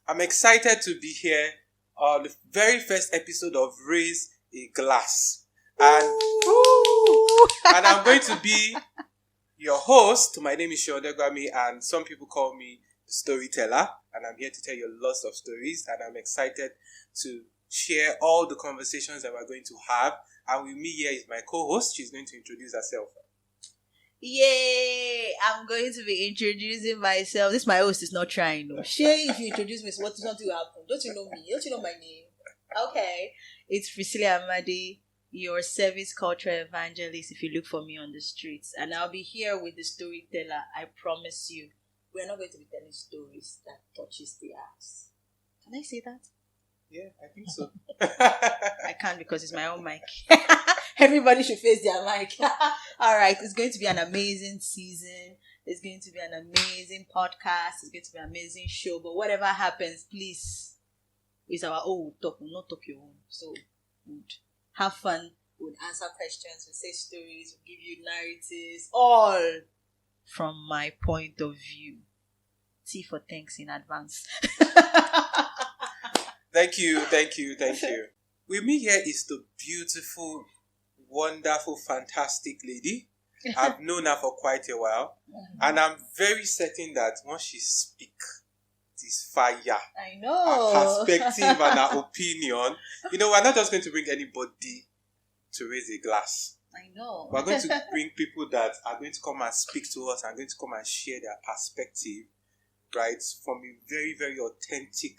I'm excited to be here on the very first episode of RaiseaGlass. And I'm going to be your host. My name is Seun Odegbami, and some people call me the storyteller. And I'm here to tell you lots of stories, and I'm excited to share all the conversations that we're going to have. And with me here is my co-host. She's going to introduce herself. Yay! I'm going to be introducing myself. This my host is not trying. No. Shay, if you introduce me, what's going to happen? Don't you know me? Don't you know my name? Okay. It's Priscilla, Amadi, your service culture evangelist if you look for me on the streets. And I'll be here with the storyteller. I promise you. We're not going to be telling stories that touches the ass. Can I say that? Yeah, I think so. I can't because it's my own mic. Everybody should face their mic. All right, it's going to be an amazing season. It's going to be an amazing podcast. It's going to be an amazing show. But whatever happens, please, it's our own talk, not talk your own. So, we'll have fun. We'll answer questions. We'll say stories. We'll give you narratives. All from my point of view. T for thanks in advance. Thank you. With me here is the beautiful, wonderful, fantastic lady. I've known her for quite a while. And I'm very certain that once she speaks, it is fire. I know. Her perspective and her opinion. You know, we're not just going to bring anybody to raise a glass. I know. We're going to bring people that are going to come and speak to us and going to come and share their perspective, right, from a very, very authentic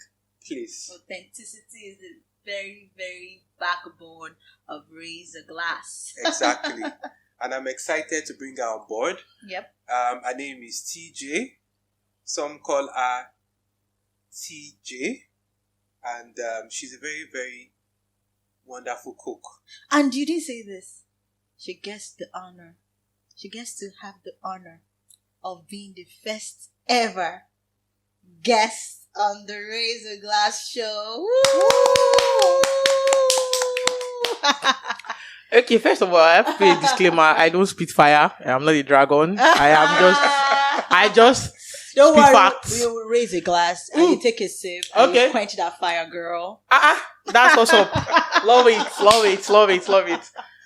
place. Authenticity is the very, very backbone of RaiseaGlass. Exactly. And I'm excited to bring her on board. Yep. Her name is TJ. Some call her TJ. And she's a very, very wonderful cook. And you didn't say this. She gets the honor. She gets to have the honor of being the first ever guest on the RaiseaGlass show. Okay, first of all, I have to pay a disclaimer. I don't spit fire. I'm not a dragon. I just don't spit worry, facts. we will raise a glass and you take a sip and Okay. you quench that fire, girl. That's what's up. Love it.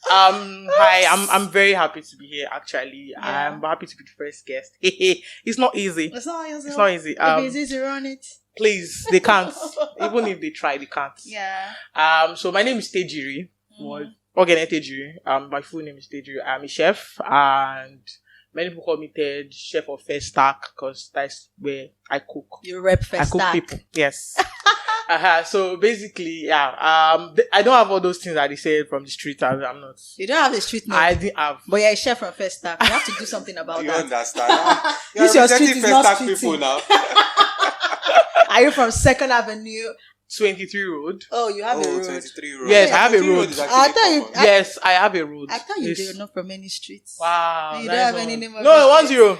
Hi, I'm very happy to be here. Actually, Yeah. I'm happy to be the first guest. It's not easy. It's not easy. It's not easy. If it's easy, run it. Please, they can't. Even if they try, they can't. Yeah. So my name is Tejiri. Okay, Tejiri. My full name is Tejiri. I'm a chef, and many people call me Tej, chef of First Stack, because that's where I cook. You rep I First cook Stack. people. Yes. So basically, yeah. I don't have all those things that they say from the street. I'm not. You don't have the street name. I didn't have. But you're a chef from First Stack. You have to do something about You that. understand? This your street is First not Stack street people thing. now. Are you from 2nd Avenue? 23 road. Oh, you have a road. 23 road. Yes, I have a 23 road. is I actually thought you- common. Yes, I have a road. I thought you It's- were not from any streets. Wow. And you nice don't have one. any name of No, your 1-0.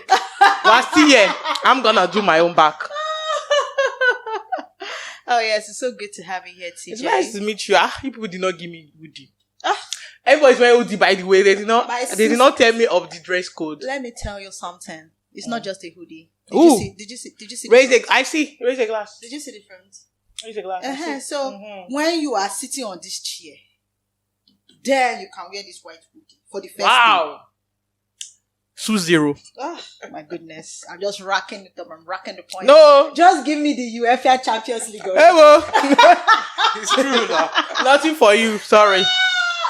We're still here. I'm gonna do my own back. Oh, yes. It's so good to have you here, TJ. It's nice to meet you. You people did not give me hoodie. Everybody's wearing hoodie, by the way. They did not tell me of the dress code. Let me tell you something. It's not just a hoodie. Ooh. Did you see I see. Raise a glass. Did you see the front? Raise a glass. I see. So when you are sitting on this chair, then you can wear this white hoodie for the first Wow. 2-0. day. Oh my goodness. I'm just racking it up. I'm racking the point. No. Just give me the UEFA Champions League. Hello. It's true now. Nothing for you. Sorry.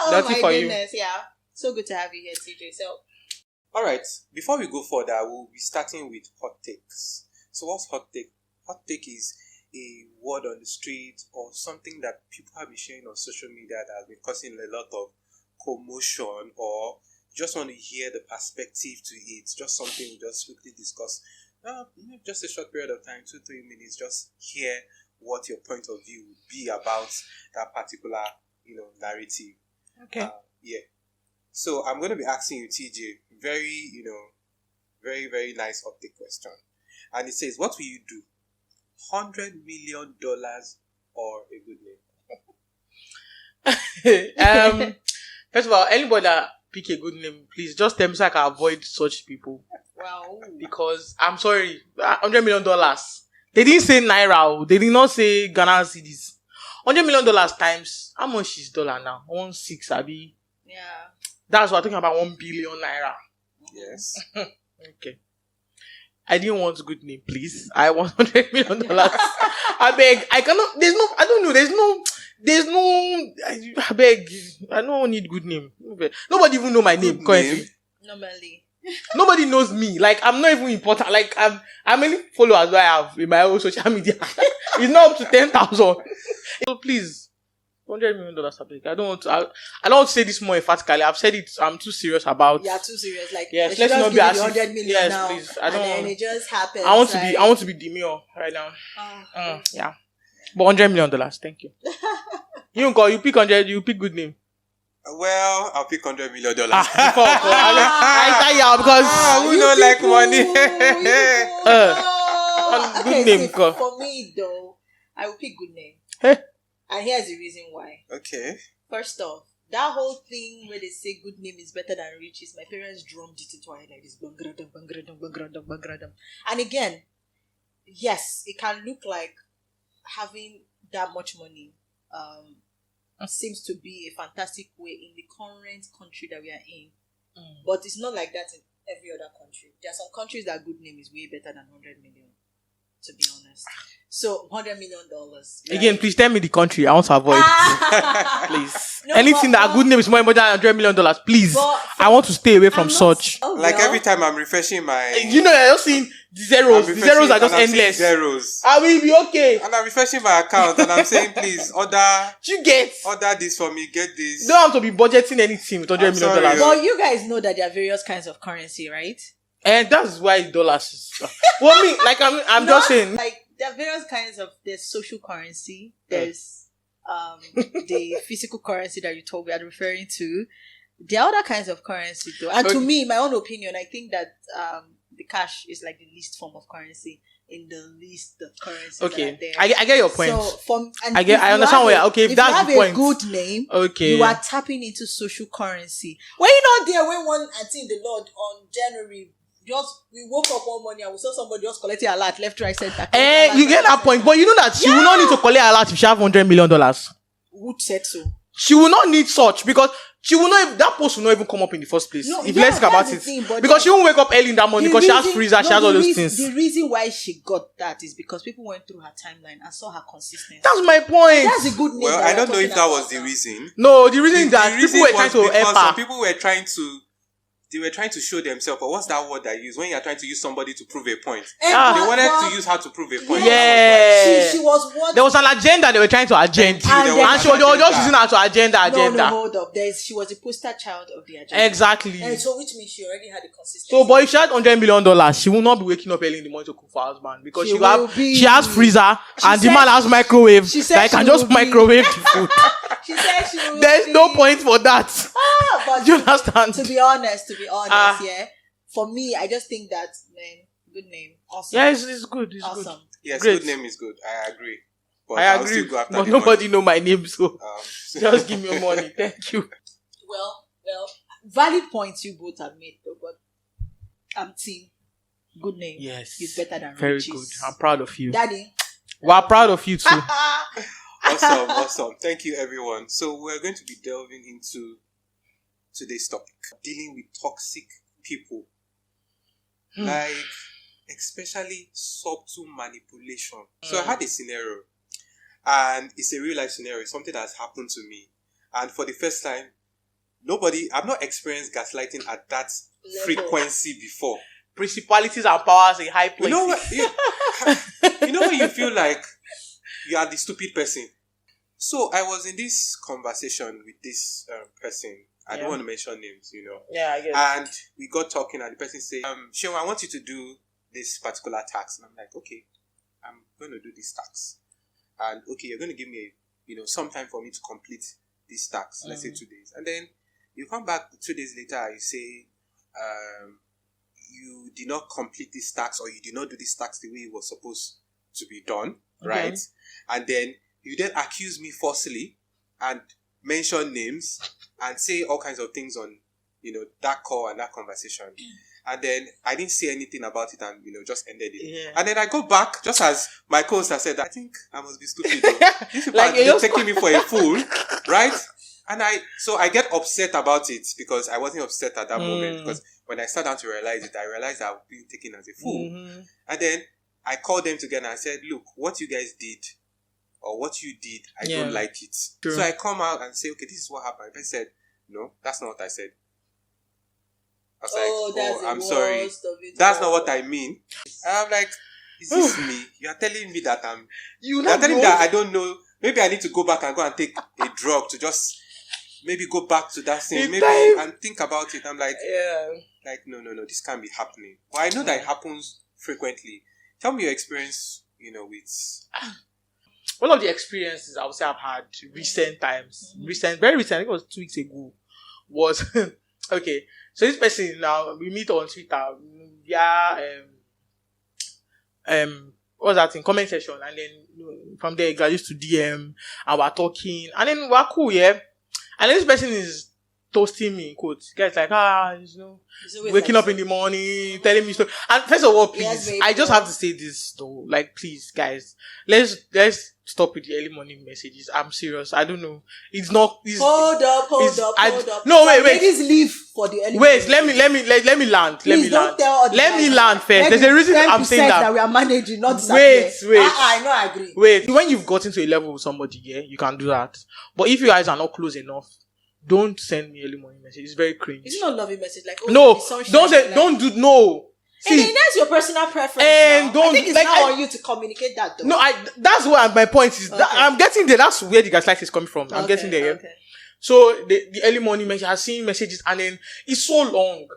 Oh Nothing my for you. goodness. Yeah. So good to have you here, TJ. So All right. Before we go further, we'll be starting with hot takes. So what's hot take? Hot take is a word on the street or something that people have been sharing on social media that has been causing a lot of commotion, or just want to hear the perspective to it. Just something we just quickly discuss. Just a short period of time, 2-3 minutes. Just hear what your point of view would be about that particular, narrative. Okay. Yeah. So I'm going to be asking you, TJ, very, very, very nice update question. And it says, what will you do? $100 million or a good name? First of all, anybody that pick a good name, please just tell me so I can avoid such people. wow. Because I'm sorry, $100 million. They didn't say Naira. They did not say Ghana cedis. $100 million times, how much is dollar now? 1.6, Abi. Yeah. That's what I'm talking about, 1 billion naira. Yes. Okay. I didn't want good name, please. I want $100 million. I beg. I cannot. I don't know. I beg. I don't need good name. Nobody even know my name currently. Normally. Nobody knows me. Like, I'm not even important. Like, how many followers do I have in my own social media? It's not up to 10,000. So please, $100 million. I don't want to say this more emphatically. I've said it. I'm too serious about. Yeah, too serious. Like, yes, let's not be as 100 million yes, now. please. I don't. And then it just happens. I want to be demure right now. Yeah, but $100 million. Thank you. You pick 100. You pick good name. Well, I'll pick $100 million. Because we don't like money. Good name. For me, though, I will pick good name. And here's the reason why. Okay. First off, that whole thing where they say good name is better than riches, my parents drummed it into our head like this. And again, yes, it can look like having that much money seems to be a fantastic way in the current country that we are in. But it's not like that in every other country. There are some countries that good name is way better than 100 million, to be honest. So $100 million. Right? Again, please tell me the country. I want to avoid it. Please. No, anything that a good name is more important than $100 million. Please. I want to stay away from such. Like every time I'm refreshing my... You know, I'm just seeing the zeros. The zeros are just endless. Zeros. I will be okay. And I'm refreshing my account and I'm saying, please, order this for me, get this. You don't have to be budgeting anything with $100 million. Well, you guys know that there are various kinds of currency, right? And that's why dollars is... Well, me, like, I'm just saying... Like, there are various kinds of... There's social currency. There's the physical currency that we are referring to. There are other kinds of currency, though. And to me, my own opinion, I think that the cash is like the least form of currency in the list of currencies that are there. I get your point. So I understand where. Okay, if that's the point. If you have a good name, okay, you are tapping into social currency. Were you not there when one auntie in the Lord on January? We woke up one morning and we saw somebody just collecting a lot left, right, center. You get that point, but you know that she will not need to collect a lot if she have $100 million. Who said so? She will not need such because she will not. That post will not even come up in the first place. No, if you let's think about it, because she won't wake up early in that morning because she has freezer, she has all those things. The reason why she got that is because people went through her timeline and saw her consistency. That's my point. That's a good name. Well, I don't know if that was the reason. No, the reason that people were trying to help her. Some people were trying to. They were trying to show themselves, but what's that word I use when you're trying to use somebody to prove a point? They wanted to use her to prove a point. Yeah. She was what? There was an agenda they were trying to agenda. And she was just using her to agenda. No, hold up. She was a poster child of the agenda. Exactly. And so which means she already had the consistency. So, but if she had $100 million, she will not be waking up early in the morning to cook for her husband because she has freezer and the man has microwave. She said I can just microwave the food. She said she will. There's no point for that. But do you understand? To be honest, yeah. For me, I just think that, man, good name. Awesome. Yeah, it's good. It's awesome. Good. Yes, great. Good name is good. I agree. But I agree. But nobody know my name, so just give me your money. Thank you. Well, valid points you both have made, though, but I'm team. Good name. Yes. Is better than very riches. Good. I'm proud of you. Daddy. We're proud of you too. Awesome. Thank you, everyone. So we're going to be delving into today's topic, dealing with toxic people, like especially subtle manipulation. So I had a scenario, and it's a real life scenario, something that has happened to me, and for the first time, I've not experienced gaslighting at that frequency before. Principalities and powers in high places. You know what? You know when you feel like you are the stupid person. So I was in this conversation with this person. I don't want to mention names, you know. Yeah, I get it. And we got talking, and the person said, Seun, I want you to do this particular task. And I'm like, okay, I'm going to do this task. And okay, you're going to give me some time for me to complete this task. Let's say 2 days. And then you come back 2 days later, and you say, you did not complete this task, or you did not do this task the way it was supposed to be done, right? And then you then accuse me falsely and mention names and say all kinds of things on, that call and that conversation. And then I didn't say anything about it and, just ended it. Yeah. And then I go back, just as my co-host has said, I think I must be stupid. Though. These people Like, are taking me for a fool, right? And I get upset about it because I wasn't upset at that moment. Because when I sat down to realize it, I realized I was being taken as a fool. Mm-hmm. And then I called them together and I said, look, what you guys did or what you did, I don't like it. True. So I come out and say, okay, this is what happened. They said, no, that's not what I said. I was like, I'm sorry. That's not what I mean. And I'm like, is this me? You're telling me that you're telling me that I don't know. Maybe I need to go back and take a drug to just maybe go back to that thing. Maybe and think about it. I'm like, no, this can't be happening. But I know that it happens frequently. Tell me your experience, with... One of the experiences I would say I've had recent times, very recent, I think it was 2 weeks ago, was, okay, so this person now, we meet on Twitter, what's that thing, comment section, and then from there it got used to DM, and we're talking, and then we're cool, yeah, and then this person is toasting me, in quotes, guys like, waking up in the morning, telling me stuff, and first of all, please, I just have to say this though, like, please, guys, let's stop with the early morning messages. I'm serious. I don't know. It's not. Hold up. No, wait. Ladies leave for the early. Wait, let me land. Please don't tell let me land first. There's a reason I'm saying that. We are managing, not wait. I know, I agree. Wait, when you've gotten to a level with somebody, yeah, you can do that. But if you guys are not close enough, don't send me early morning message. It's very cringe. It's not loving message. Like, no, don't. See, and that's your personal preference. And I think it's not on you to communicate that, though. No, that's what my point is. Okay. I'm getting there. That's where the gaslighting is coming from. I'm getting there. Yeah? Okay. So the early morning message, I've seen messages, and then it's so long.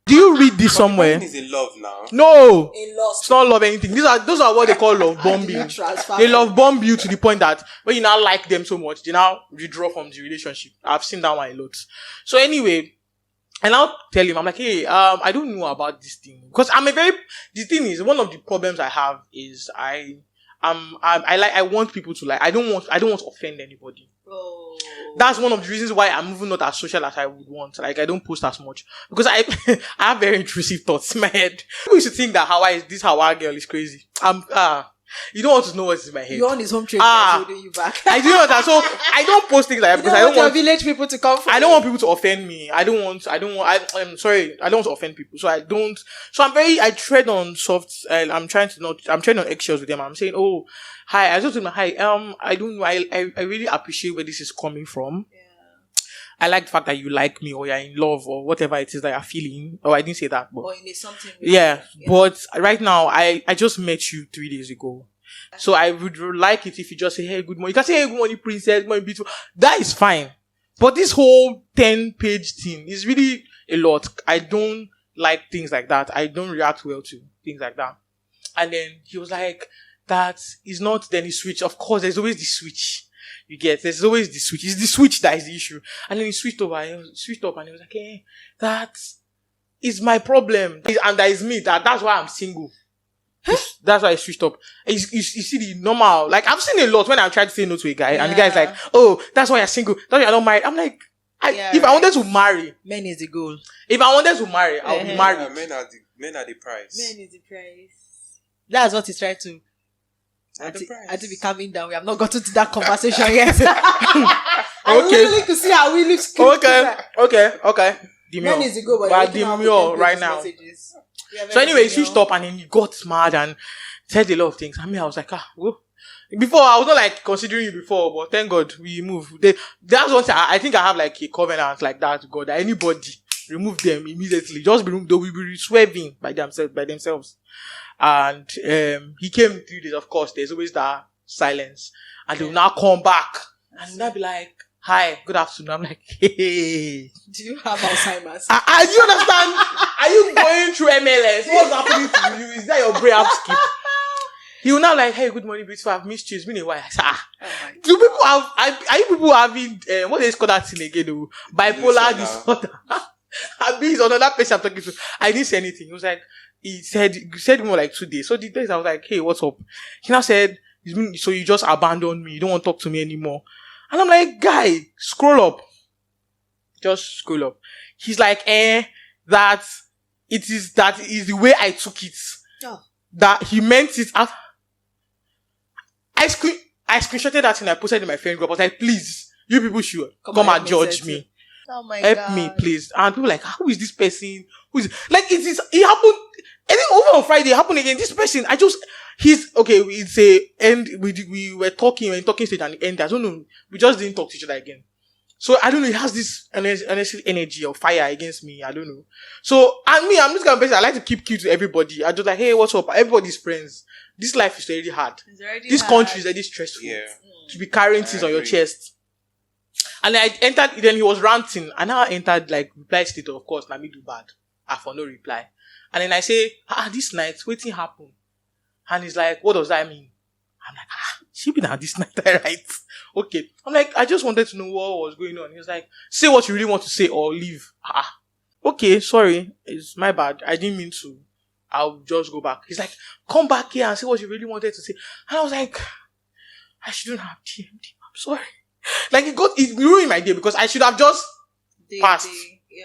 Do you read this somewhere? Is in love now. No, it's not love anything. Those are what they call love bombing. They love bomb you to the point that when you now like them so much, they now withdraw from the relationship. I've seen that one a lot. So anyway. And I'll tell him, I'm like, hey, I don't know about this thing. Because the thing is, one of the problems I have is I want people to like, I don't want to offend anybody. Oh. That's one of the reasons why I'm even not as social as I would want. Like, I don't post as much. Because I have very intrusive thoughts in my head. People used to think that this Hawaii girl is crazy. You don't want to know what's in my head. You're on his home training holding you back. I do know that. So I don't post things like that because I don't want village people to come from. I don't want people to offend me. I'm sorry. I don't want to offend people. So I tread on soft, I'm treading on eggshells with them. I'm saying, oh, hi. I just told them, hi. I don't know. I really appreciate where this is coming from. Yeah. I like the fact that you like me or you're in love or whatever it is that you're feeling. Oh, I didn't say that. But, or in something. Yeah. But right now, I just met you 3 days ago. So I would like it if you just say, hey, good morning. You can say, hey, good morning, princess, good morning, beautiful. That is fine. But this whole 10-page thing is really a lot. I don't like things like that. I don't react well to things like that. And then he was like, that is not, then he switched. Of course, there's always the switch. You get, there's always the switch. It's the switch that is the issue. And then he switched up and he was like, hey, that is my problem. And that is me. That's why I'm single. That's why I switched up. You see the normal, like I've seen a lot when I tried to say no to a guy and the guy's like, oh, that's why you're single. That's why you're not married. I'm like, if I wanted to marry. Men is the goal. If I wanted to marry, I'll be married. Yeah, men are the price. Men is the price. That's what he's trying to. I had to be calming down. We have not gotten to that conversation yet. I'm willing to see how we live. Okay. Men is the goal, but demure right now. So anyway, he switched up and then he got mad and said a lot of things. I mean, I was like, whoa. Before, I was not like considering you before, but thank God we moved. That's one thing. I think I have like a covenant like that to God that anybody remove them immediately. Just they will be swerving by themselves. And he came 3 days, of course, there's always that silence. And they will now come back. And they'll be like, hi, good afternoon. I'm like, hey. Do you have Alzheimer's? Do you understand? Are you going through MLS? What's happening to you? Is that your brain skip? He will now like, hey, good morning, beautiful. I've missed you. It's been a while. I said, do people have, are you people having, what they call that thing again? Though? Bipolar disorder. I mean, it's another person I'm talking to. I didn't say anything. He was like, he said more like 2 days. So the days I was like, hey, what's up? He now said, so you just abandoned me. You don't want to talk to me anymore. And I'm like, guy, scroll up. Just scroll up. He's like, that it is the way I took it. Oh. That he meant it. I screenshotted that and I posted in my friend group. I was like, please, you people should come and judge me. Oh my Help God. me, please. And people like, who is this person? Who is it? Like, it happened. I think over on Friday, it happened again. This person, it's a end. We were talking stage and the end. I don't know. We just didn't talk to each other again. So I don't know. He has this honestly energy or fire against me. I don't know. So, and me, I'm just kind of person. I like to keep cute to everybody. I just like, hey, what's up? Everybody's friends. This life is already hard. This country is already stressful. Yeah. To be carrying things on your chest. And I entered, then he was ranting. And now I entered like reply state, of course, let me do bad. I for no reply. And then I say, this night, waiting happened. And he's like, what does that mean? I'm like, she been at this night, right? Okay. I'm like, I just wanted to know what was going on. He was like, say what you really want to say or leave. Okay, sorry. It's my bad. I didn't mean to. I'll just go back. He's like, come back here and say what you really wanted to say. And I was like, I shouldn't have DM'd him. I'm sorry. Like, it ruined my day because I should have just passed.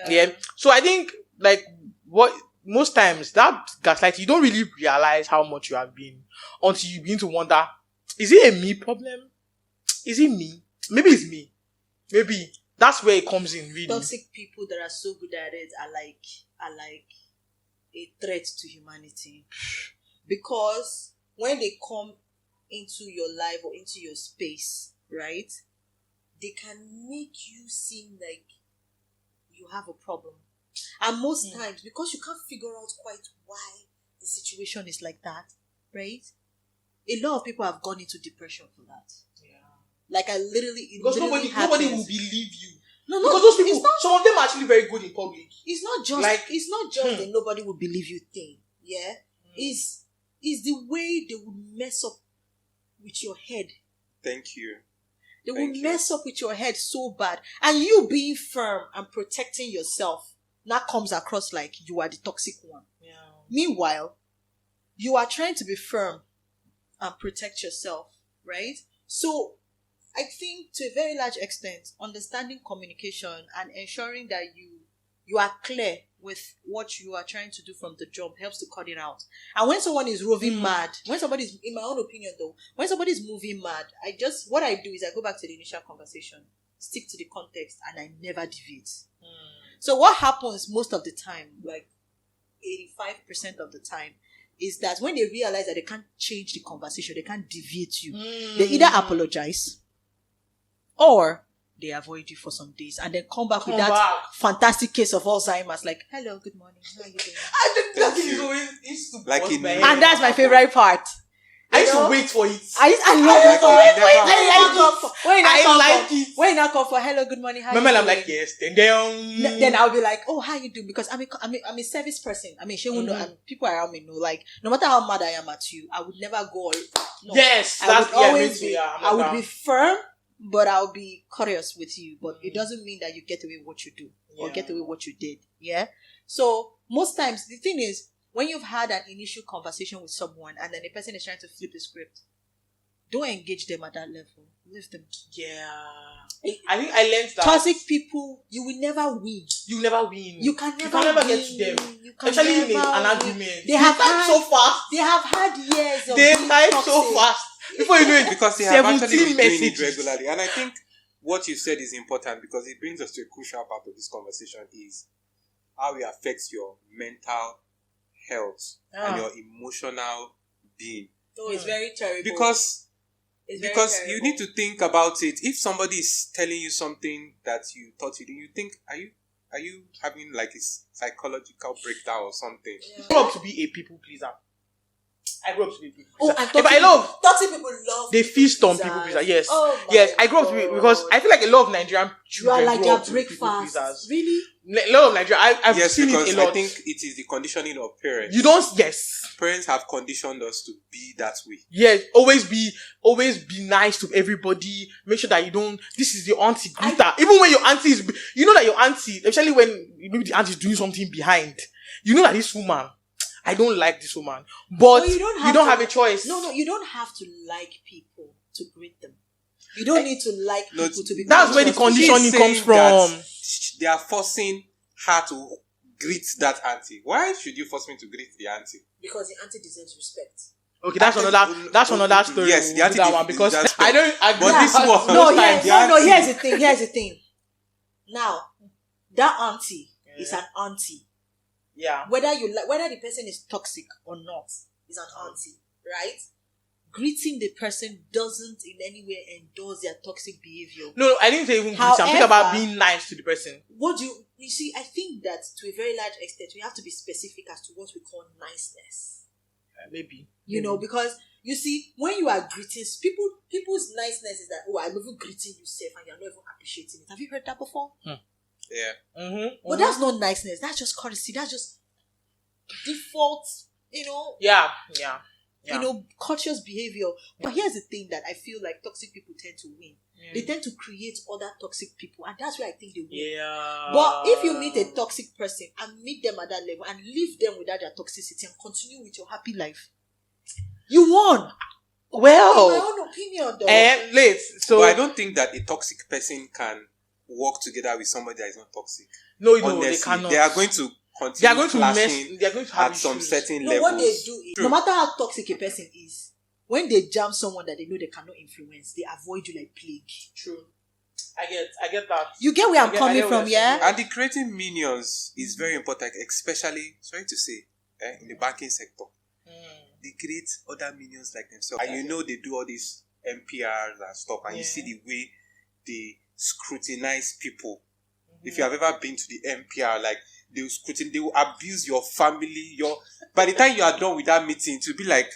Yeah. So I think, like, most times that gaslight, you don't really realize how much you have been until you begin to wonder, is it a me problem? Is it me? Maybe it's me. Maybe that's where it comes in, really. Toxic people that are so good at it are like a threat to humanity. Because when they come into your life or into your space, right, they can make you seem like you have a problem. And most times, because you can't figure out quite why the situation is like that, right? A lot of people have gone into depression for that. Yeah. Like because nobody will believe you. No, because those people, some of them are actually very good in public. It's not just the nobody will believe you thing. Yeah. It's the way they will mess up with your head. Thank you. They will mess up with your head so bad. And you being firm and protecting yourself now comes across like you are the toxic one. Yeah. Meanwhile, you are trying to be firm and protect yourself, right? So, I think to a very large extent, understanding communication and ensuring that you are clear with what you are trying to do from the jump helps to cut it out. And when someone is roving mad, when somebody's, in my own opinion though, when somebody's moving mad, what I do is I go back to the initial conversation, stick to the context, and I never deviate. So what happens most of the time, like 85% of the time, is that when they realize that they can't change the conversation, they can't deviate you, they either apologize or they avoid you for some days and then come back with that fantastic case of Alzheimer's, like, hello, good morning, how are you doing? That thing is always like and that's my favorite part. I used to wait for it. I love it. When you now come for hello, good morning, how you doing? I'm like, yes. Then I'll be like, oh, how you doing? Because I'm a service person. I mean, she will know, and people around me know. Like, no matter how mad I am at you, I would never go. No, yes, I would always be. I would be firm, but I'll be courteous with you. But it doesn't mean that you get away with what you do or get away with what you did. Yeah. So most times the thing is, when you've had an initial conversation with someone and then the person is trying to flip the script, don't engage them at that level. Leave them. Yeah. I think I learned that. Toxic people, you will never win. You never win. You can never get to them. Especially in an argument. They have typed so fast. They have had years of They type so fast. Before you know it, because they have actually been doing it regularly. And I think what you said is important because it brings us to a crucial part of this conversation is how it affects your mental health and your emotional being. Oh, it's very terrible. Because you need to think about it. If somebody is telling you something that you thought you did, you think, are you having like a psychological breakdown or something? I grew up to be a people pleaser. I grew up to be a people pleaser. Oh, and toxic people love. They feast on people pleaser. Yes, yes. I grew up to be because I feel like a lot of Nigerian children you are like grow up their breakfast. Really? A lot of Nigeria. I've seen it a lot. I think it is the conditioning of parents. Yes. Parents have conditioned us to be that way. Yes. Always be nice to everybody. Make sure that you don't. This is your auntie. Greeter. Even when your auntie is, you know that your auntie, especially when maybe the auntie is doing something behind, you know that this woman, I don't like this woman. But you don't have a choice. No, you don't have to like people to greet them. You don't need to like people to be. That's where the conditioning comes from. They are forcing her to greet that auntie. Why should you force me to greet the auntie? Because the auntie deserves respect. Okay, that's another story. Yes, the auntie that one because I don't agree. But this one, no. Here's the thing. Now, that auntie is an auntie. Yeah. Whether the person is toxic or not, is an auntie, right? Greeting the person doesn't in any way endorse their toxic behavior. No, I didn't say even greet. I'm talking about being nice to the person. You see, I think that to a very large extent, we have to be specific as to what we call niceness. Maybe. You know, because you see, when you are greeting people's niceness is that, oh, I'm even greeting you safe and you're not even appreciating it. Have you heard that before? Yeah. But that's not niceness. That's just courtesy. That's just default, Yeah. Courteous behavior. But here's the thing that I feel like toxic people tend to win. They tend to create other toxic people, and that's where I think they win. Yeah. But if you meet a toxic person and meet them at that level and leave them without their toxicity and continue with your happy life, you won. Well, in my own opinion, though. But I don't think that a toxic person can work together with somebody that is not toxic. No, they cannot. They are going to continue. They are going to clashing They are going to have at some issues. certain No, levels. what they do is, no matter how toxic a person is, when they jam someone that they know they cannot influence, they avoid you like plague. True. I get that. You get where I'm coming from, yeah? And the creating minions is very important, especially, sorry to say, in the banking sector. They create other minions like themselves. And they do all these MPRs and stuff, and you see the way they scrutinize people. If you have ever been to the MPR, like, they will abuse your family. By the time you are done with that meeting, it will be like,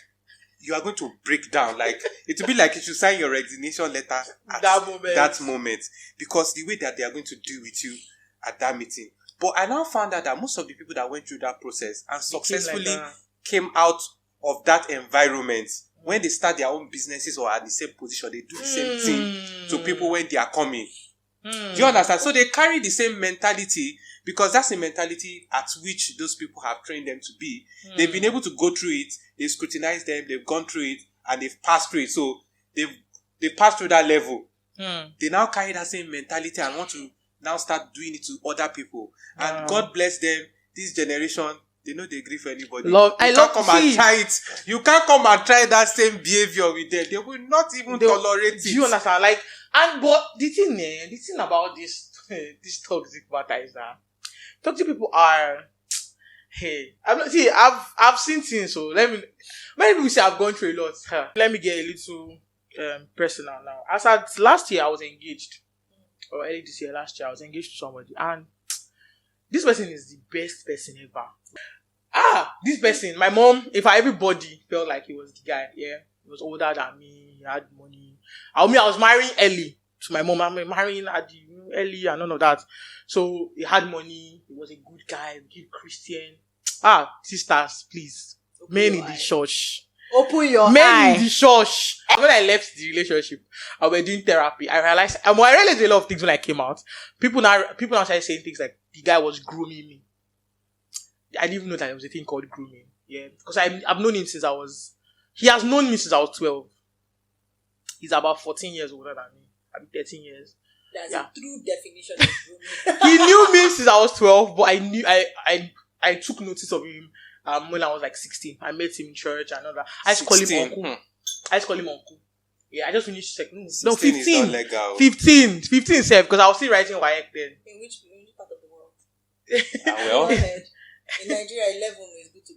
you are going to break down. Like, it will be like you should sign your resignation letter at that moment. Because the way that they are going to deal with you at that meeting. But I now found out that most of the people that went through that process and successfully came out of that environment, when they start their own businesses or at the same position, they do the same thing to people when they are coming. Do you understand? So they carry the same mentality because that's the mentality at which those people have trained them to be. They've been able to go through it. They've scrutinized them. They've gone through it and they've passed through it. So they've passed through that level. They now carry that same mentality and want to now start doing it to other people. And God bless them. This generation, they know they agree for anybody. You can't come and try that same behavior with them. They will not even tolerate it. Do you understand? But the thing about this toxic matter is that toxic people are. Hey, I've seen things. So many people say I've gone through a lot. Let me get a little personal now. As at last year, I was engaged, or early this year, last year, I was engaged to somebody, and this person is the best person ever. This person, my mom, everybody felt like he was the guy. Yeah, he was older than me. He had money. I was marrying early to my mom. I'm marrying at the early and none of that. So he had money. He was a good guy, good Christian. Sisters, please. Men in the church. Open your eye. Men in the church. When I left the relationship, I was doing therapy. I realized a lot of things when I came out. People now started saying things like the guy was grooming me. I didn't even know that there was a thing called grooming. Yeah, because I've known him since he has known me since I was 12. He's about 14 years older than me. I'm 13 years. That's a true definition of grooming. He knew me since I was 12, but I took notice of him when I was like 16. I met him in church and all that. I used to call him uncle. Yeah, I just finished second. No, 15. Is not legal. 15 self, because I was still writing YX then. In which part of the world? Well. In Nigeria, 11 is good to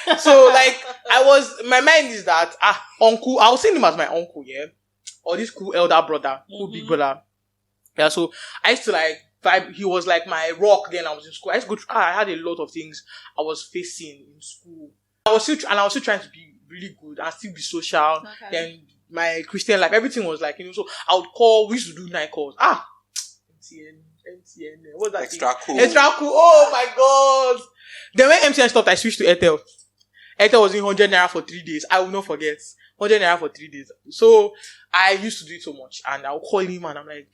go. So, my mind is that, uncle, I was seeing him as my uncle, yeah? Or this cool elder brother, cool big brother. Yeah, so I used to vibe. He was like my rock then I was in school. I used to go I had a lot of things I was facing in school. I was still trying to be really good and still be social. Okay. Then my Christian life, everything was so I would call, we used to do night calls. MTN. What's that Extra thing? cool. Extra cool. Oh my God. Then when MTN stopped, I switched to Airtel. Airtel was in 100 naira for 3 days. I will not forget. 100 naira for 3 days. So I used to do it so much. And I would call him and I'm like,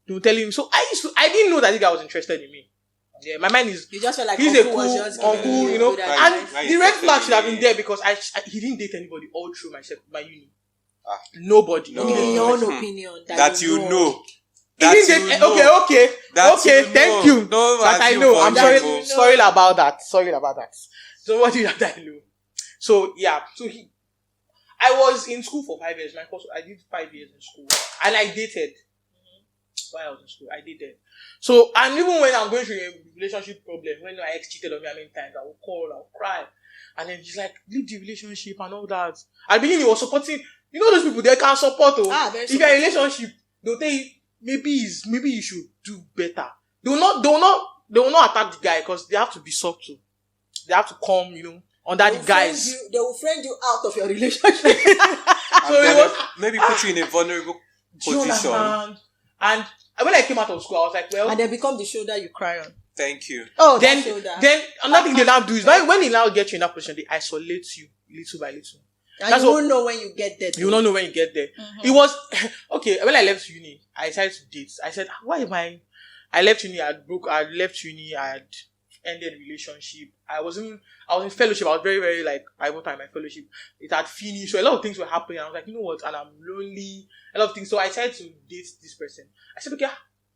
tell him. So I didn't know that this guy was interested in me. Yeah, my mind is, you just felt like he's uncle a cool was just uncle, and the red flag should have been there because he didn't date anybody all through my uni. Nobody. No. In your own opinion. That you know. That He didn't you date. know. Okay. Thank you. No, That I assume know. for I'm you. sorry. Sorry about that. So what did that I know? So yeah. I was in school for 5 years. I did 5 years in school, and I dated. While I was in school, I dated. So, and even when I'm going through a relationship problem, when my ex cheated on me many times, I will call, I will cry, and then he's like, leave the relationship and all that. At the beginning, he was supporting. You know those people, they can support. If you're in a relationship, they'll tell you maybe you should do better. They will not attack the guy because they have to be subtle. They have to come, under the guys. They will friend you out of your relationship. So maybe put you in a vulnerable position. And when I came out of school, I was like, well, and they become the shoulder you cry on. Thank you. Oh, then another thing they now do is when they now get you in that position, they isolate you little by little. And you won't know when you get there. You will not know when you get there. Mm-hmm. It was okay. When I left uni, I decided to date. I said, why am I left uni, I left uni, I had ended relationship. I was in fellowship. I was very, very pivotal in my fellowship. It had finished. So a lot of things were happening. I was like, you know what? And I'm lonely. A lot of things. So I decided to date this person. I said, okay,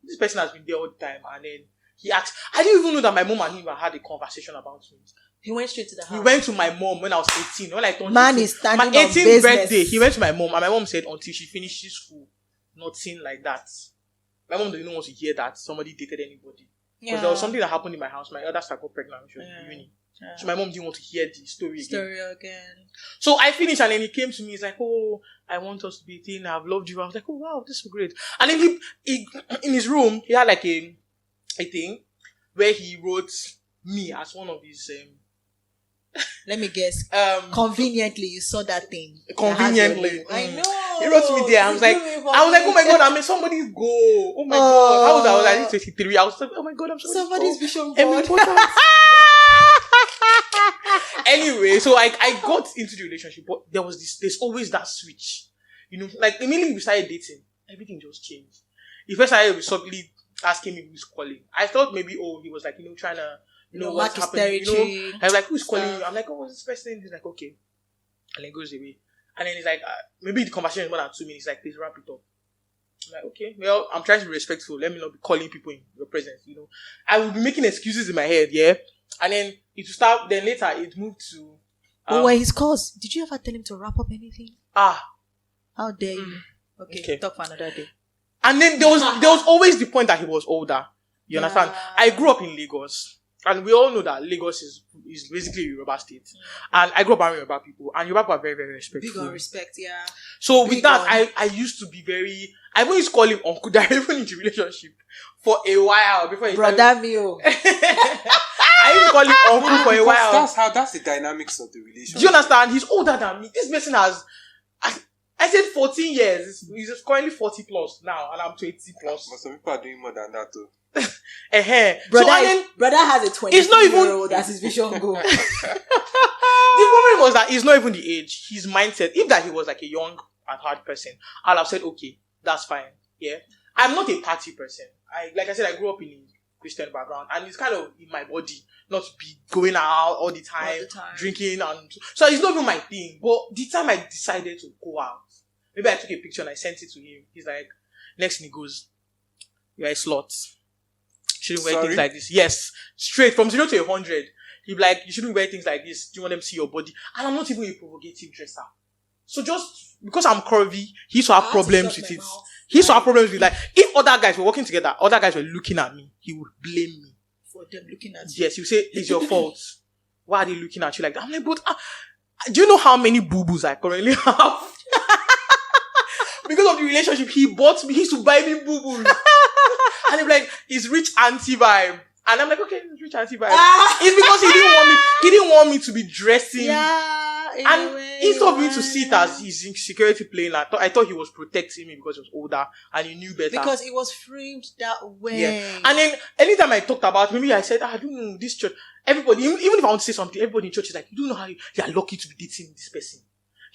this person has been there all the time. And then he asked, I didn't even know that my mom and him had a conversation about me. He went straight to the house. He went to my mom when I was 18. When I turned Man 18, is standing my on 18th business. birthday, he went to my mom, and my mom said until she finishes school, nothing like that. My mom didn't want to hear that somebody dated anybody. Because there was something that happened in my house. My elder sister got pregnant when she was in uni. Yeah. So my mom didn't want to hear the story again. So I finished, and then he came to me. He's like, oh, I want us to be a thing. I've loved you. I was like, oh, wow, this is great. And then he in his room, he had like a thing where he wrote me as one of his... Let me guess. Conveniently, you saw that thing. Conveniently. I know. He wrote me there. I was like, oh my God, I made somebody's goal. Oh my God. I was like 23. I was like, oh my God, I'm somebody's vision board. Anyway, so I got into the relationship, but there's always that switch. Immediately we started dating, everything just changed. He first started with subtly asking me who's calling. I thought maybe, he was like, trying to, what's happening. I was like, who's calling you? I'm like, oh, what's this person? He's like, okay. And then goes away. And then he's like, maybe the conversation is more than 2 minutes. He's like, please wrap it up. I'm like, okay. Well, I'm trying to be respectful. Let me not be calling people in your presence, I will be making excuses in my head, yeah? And then it will start, then later it moved to... What were his calls? Did you ever tell him to wrap up anything? How dare you? Okay, talk for another day. And then there was always the point that he was older. You understand? I grew up in Lagos. And we all know that Lagos is basically a Yoruba state. And I grew up around Yoruba people. And Yoruba people are very, very respectful. Big on respect, yeah. So with that, I used to be very... I always call him uncle. They're even into relationship for a while before he Brother Mio. I used to call him uncle for a while. That's the dynamics of the relationship. Do you understand? He's older than me. This person has... I said 14 years. He's currently 40 plus now. And I'm 20 plus. But some people are doing more than that too. Brother has a 20-year-old as his vision goal. The problem was that it's not even the age, his mindset. If that he was like a young and hard person, I'll have said, okay, that's fine. Yeah. I'm not a party person. Like I said, I grew up in a Christian background, and it's kind of in my body not to be going out all the time. Drinking, and so it's not even my thing. But the time I decided to go out, maybe I took a picture and I sent it to him. He's like, next thing he goes, you're a slut. Shouldn't wear things like this. Yes. Straight from 0 to 100. He'd be like, you shouldn't wear things like this. Do you want them to see your body? And I'm not even a provocative dresser. So just because I'm curvy, he used to have problems with it. He used to have problems with if other guys were working together, other guys were looking at me, he would blame me. For them looking at you? Yes, he would say, it's your fault. Why are they looking at you like that? I'm like, but do you know how many boo-boos I currently have? Because of the relationship, he used to buy me boo-boos. And he'd be like, it's rich auntie vibe. And I'm like, okay, it's rich auntie vibe. It's because he didn't want me to be dressing. Yeah. And instead of me to see it as his insecurity playing, I thought he was protecting me because he was older and he knew better. Because it was framed that way. Yeah. And then anytime I talked about maybe I said, I don't know, this church, everybody, even if I want to say something, everybody in church is like, you don't know how you are lucky to be dating this person.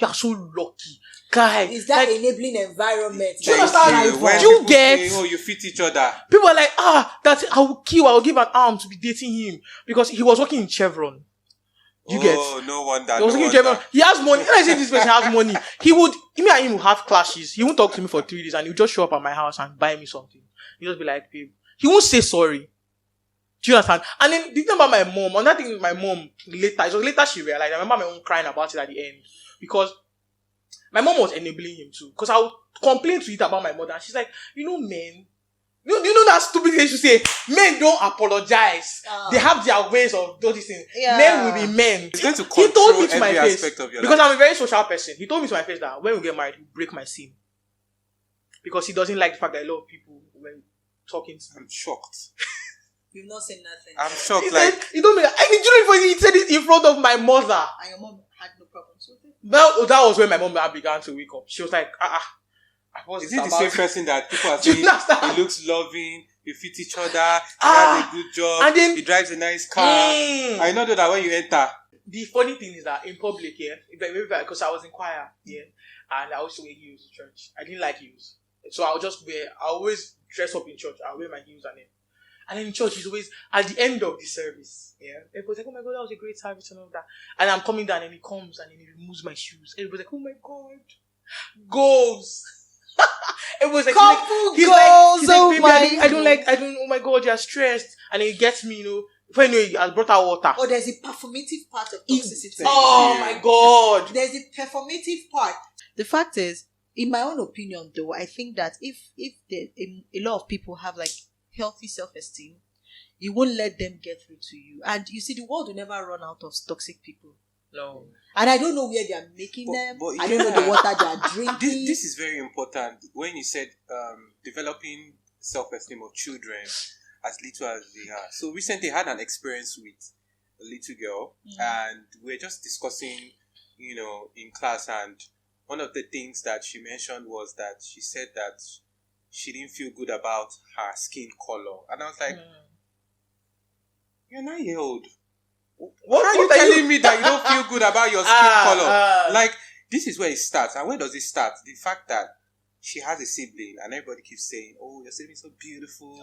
You are so lucky. Guy. Is that enabling environment? Do you understand? You get... you fit each other. People are like, that I will give an arm to be dating him. Because he was working in Chevron. You get? Oh, no wonder. He was working in Chevron. He has money. When I say this person has money, me and him will have clashes. He won't talk to me for 3 days and he'll just show up at my house and buy me something. He'll just be like, babe. He won't say sorry. Do you understand? And then the thing about my mom, another thing with my mom later, it was later she realized. I remember my mom crying about it at the end. Because my mom was enabling him too. Because I would complain to it about my mother. And she's like, men, you know that stupid thing she say? Men don't apologize. They have their ways of doing this thing. Yeah. Men will be men. It's going to control he told me to my every face, aspect of your because life. I'm a very social person. He told me to my face that when we get married, he'll break my seam. Because he doesn't like the fact that a lot of people when talking to him. I'm shocked. You've not said nothing. I'm shocked. He told me that. And he said it in front of my mother. And your mom had no problems with it? Well, that was when my mom began to wake up. She was like, Is it the same person that people are saying he looks loving, we fit each other, he has a good job, and then, he drives a nice car? I know that when you enter. The funny thing is that in public, because I was in choir, and I also wear heels to church. I didn't like heels. So I always dress up in church. I wear my heels and then in church, he's always, at the end of the service, everybody's like, oh my God, that was a great service and all that. And I'm coming down and he comes and then he removes my shoes. Everybody's like, oh my God, goals. It was like, he's like, baby, I don't, oh my God, you're stressed. And he gets me, when he has brought out water. Oh, there's a performative part of toxicity. Oh my God. There's a performative part. The fact is, in my own opinion though, I think that if a lot of people have like healthy self-esteem, you won't let them get through to you. And you see, the world will never run out of toxic people. No. And I don't know where they are making them. I don't know the water they are drinking. This is very important. When you said developing self-esteem of children as little as they are. So recently I had an experience with a little girl, and we were just discussing, in class, and one of the things that she mentioned was that she said that she didn't feel good about her skin color. And I was like, you're 9 years old. What are you telling me that you don't feel good about your skin color? Like, this is where it starts. And where does it start? The fact that she has a sibling and everybody keeps saying, oh, your sibling is so beautiful.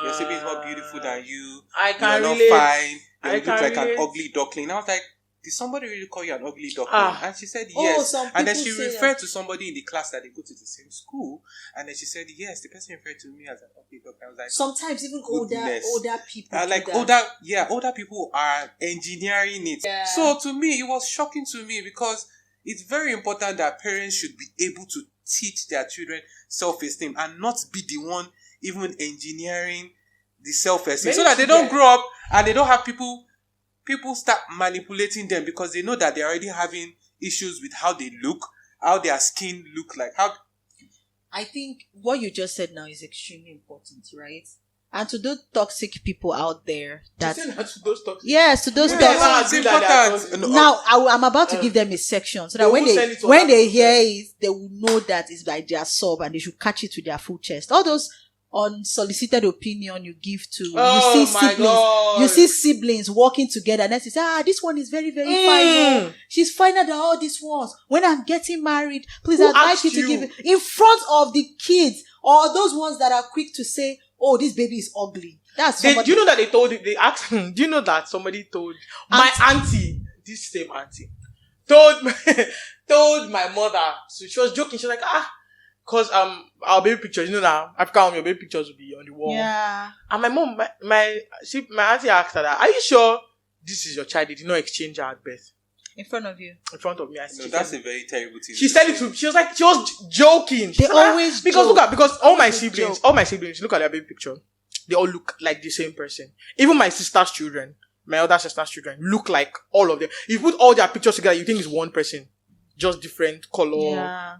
Your sibling is more beautiful than you. You're not fine. You look like an ugly duckling. I was like, did somebody really call you an ugly duckling? And she said yes. And then she referred to somebody in the class that they go to the same school. And then she said yes, the person referred to me as an ugly duckling. I was like, sometimes even older people. Older people are engineering it. Yeah. So to me, it was shocking to me, because it's very important that parents should be able to teach their children self-esteem and not be the one even engineering the self-esteem, so that they don't grow up and they don't have people start manipulating them, because they know that they're already having issues with how they look, how their skin look like. I think what you just said now is extremely important, right? And to those toxic people out there that to those toxic. Yes, to those toxic. Now I'm about to give them a section so that when they hear it, they will know that it's by their sub and they should catch it with their full chest. All those unsolicited opinion you give to you see siblings working together, and then you say, this one is very, very fine. She's finer than all these ones. When I'm getting married, please advise you to give it in front of the kids, or those ones that are quick to say, oh, this baby is ugly. That's somebody. Do you know that they asked him, do you know that somebody told my auntie, this same auntie, told my mother, so she was joking, she was like, because our baby pictures, now African your baby pictures will be on the wall. Yeah. And my mom, my auntie asked her that, are you sure this is your child? They did not exchange her at birth. In front of you. In front of me. No, that's a very terrible thing. She said it to me. She was joking. They always because all my siblings, look at their baby picture. They all look like the same person. Even my sister's children, my other sister's children, look like all of them. If you put all their pictures together, you think it's one person. Just different color,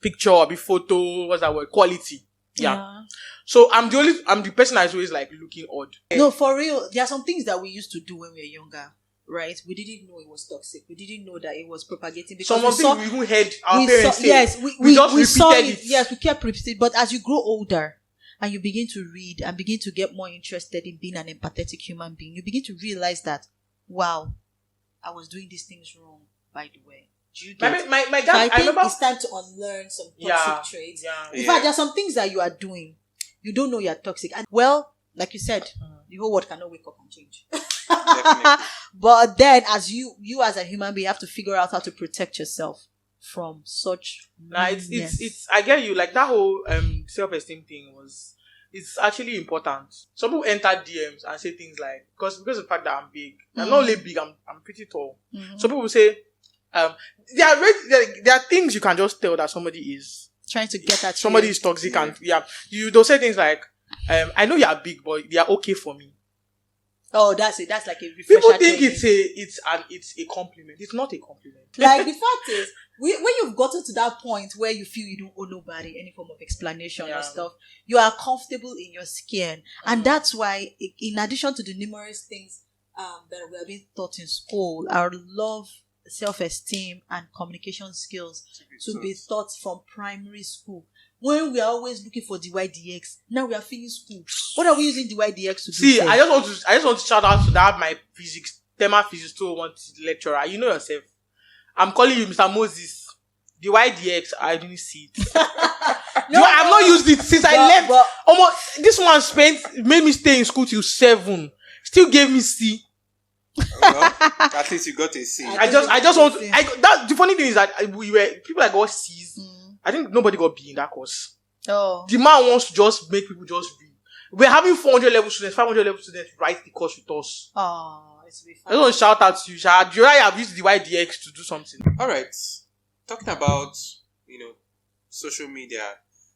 picture, or photo, what's that word? Quality. Yeah. So I'm the person that's always like looking odd. No, for real. There are some things that we used to do when we were younger. Right? We didn't know it was toxic. We didn't know that it was propagating. Because we even heard our parents say. Yes, we just saw repeated it. Yes, we kept repeating. But as you grow older and you begin to read and begin to get more interested in being an empathetic human being, you begin to realize that, wow, I was doing these things wrong, by the way. Do you get my dad, I remember it's time to unlearn some toxic traits. In fact, there are some things that you are doing. You don't know you're toxic. And well, like you said, the whole world cannot wake up and change. But then as you as a human being, you have to figure out how to protect yourself from such it's I get you, like that whole self-esteem thing was it's actually important. Some people enter DMs and say things like, because of the fact that I'm big, I'm not only big, I'm pretty tall. Some people say, there are things you can just tell that somebody is trying to get at somebody you. is toxic, and they'll say things like, I know you are big, but they are okay for me. Oh, that's it. That's like a refresher. People think it's a compliment. It's not a compliment. Like, the fact is, when you've gotten to that point where you feel you don't owe nobody any form of explanation or stuff, you are comfortable in your skin. And that's why, in addition to the numerous things that we are being taught in school, our love, self-esteem, and communication skills to be taught from primary school. When we are always looking for the YDX, now we are finished school. What are we using the YDX to do? See, I just want to shout out to that my Tema Physics 201 lecturer. You know yourself. I'm calling you Mr. Moses. The YDX, I didn't see it. I've not used it since I left. Almost, this one made me stay in school till 7. Still gave me C. Well, at least you got a C. I just want to, the funny thing is that people that got C's. I think nobody got B in that course. Oh. The man wants to just make people just read. We're having 400 level students, 500 level students write the course with us. Oh, it's really fun. I just want to shout out to you. Do I have used the YDX to do something? Alright. Talking about, social media,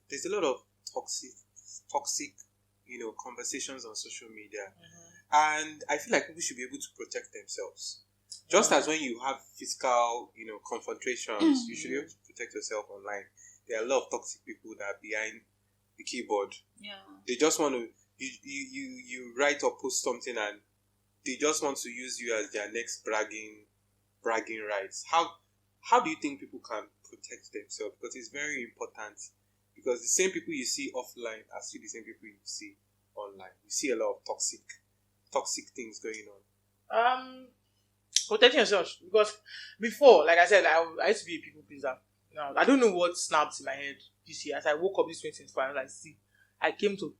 there's a lot of toxic, conversations on social media. And I feel like people should be able to protect themselves. Just as when you have physical, confrontations, you should be able to protect yourself online. There are a lot of toxic people that are behind the keyboard. Yeah. They just want to, you write or post something and they just want to use you as their next bragging rights. How do you think people can protect themselves? Because it's very important. Because the same people you see offline are still the same people you see online. You see a lot of toxic things going on. Protecting yourself, because before, like I said, I used to be a people pleaser. Now I don't know what snapped in my head this year. As I woke up this 2025, I was like,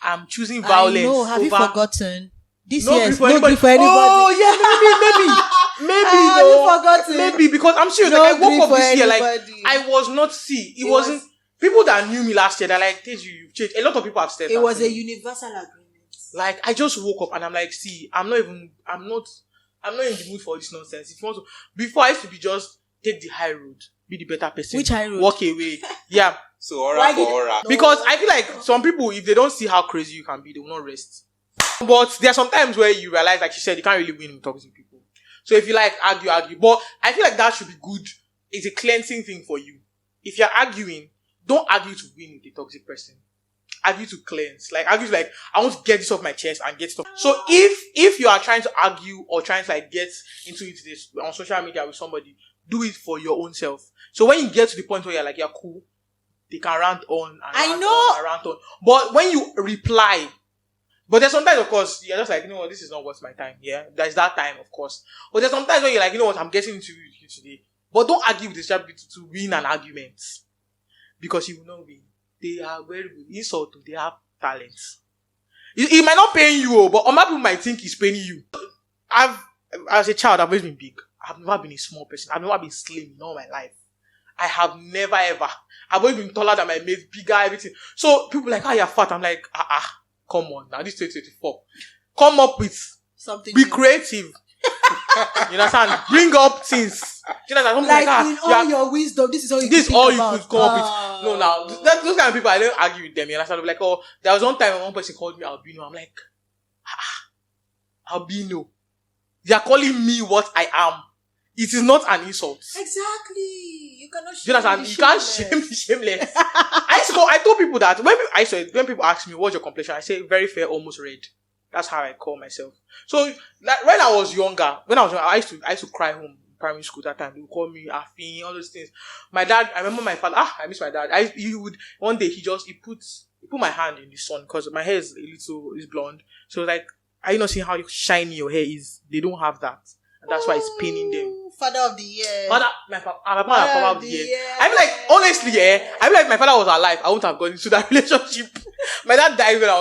I'm choosing violence. I know. Have you forgotten? This no year is for no anybody. good for anybody. Oh yeah, maybe. Have you forgotten? Maybe, because I'm serious. No like, I woke up this year, like anybody. I was not it wasn't people that knew me last year. They're like, Tejiri, you've changed. A lot of people have said it that. was a universal agreement. Like, I just woke up and I'm like, I'm not in the mood for this nonsense. If you want to, before I used to be just take the high road, be the better person. Which high road? Walk away. Yeah. So aura for aura. Because I feel like some people, if they don't see how crazy you can be, they will not rest. But there are some times where you realize, like she said, you can't really win with toxic people. So if you like argue. But I feel like that should be good. It's a cleansing thing for you. If you're arguing, don't argue to win with a toxic person. Argue to cleanse. Like, argue like, I want to get this off my chest and get stuff. So if you are trying to argue or trying to like get into it this on social media with somebody, do it for your own self. So when you get to the point where you're like, you're cool, they can rant on and rant on. But when you reply, but there's sometimes, of course, you're just like, this is not worth my time. Yeah, there's that time, of course. But there's sometimes when you're like, I'm getting into you today. But don't argue with this people to win an argument. Because you will not win. They are very good. Insult, they have talents. It might not pay you, but other people might think it's paying you. As a child, I've always been big. I've never been a small person. I've never been slim in all my life. I have never ever. I've always been taller than my mates, bigger, everything. So people are like, you're fat. I'm like, come on now. This 2024. Come up with something. Be creative. You understand? Bring up things. You know, like in all your wisdom, this is all you could come up with. No, now those kind of people, I don't argue with them. You understand? Like, there was one time one person called me albino. I'm like, albino. They are calling me what I am. It is not an insult. Exactly. You cannot shame. You understand? You can't shame the shameless. I told people that when people ask me what's your complexion, I say very fair, almost red. That's how I call myself. So like, when I was younger, I used to cry home in primary school that time. They would call me Afin, all those things. My dad, I remember my father. I miss my dad. One day he put my hand in the sun because my hair is blonde. So like, are you not seeing how shiny your hair is? They don't have that. And that's why it's paining them. Father of the year. My father of the year. I feel like, honestly, I feel like my father was alive. I wouldn't have gone into that relationship. My dad died when I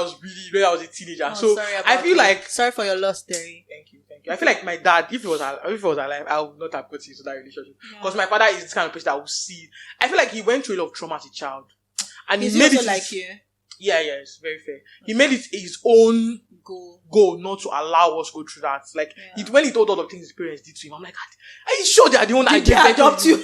was a teenager. So I feel like, sorry for your loss, Terry. Thank you. I feel like my dad, if he was alive, I would not have got into that relationship. Because my father is this kind of person that will see. I feel like he went through a lot of trauma as a child. And is he made he also it like you? Yeah, it's very fair. He made it his own goal not to allow us go through that. Like, when he told all the things his parents did to him, I'm like, are you sure they are the one that did they adopt you? Do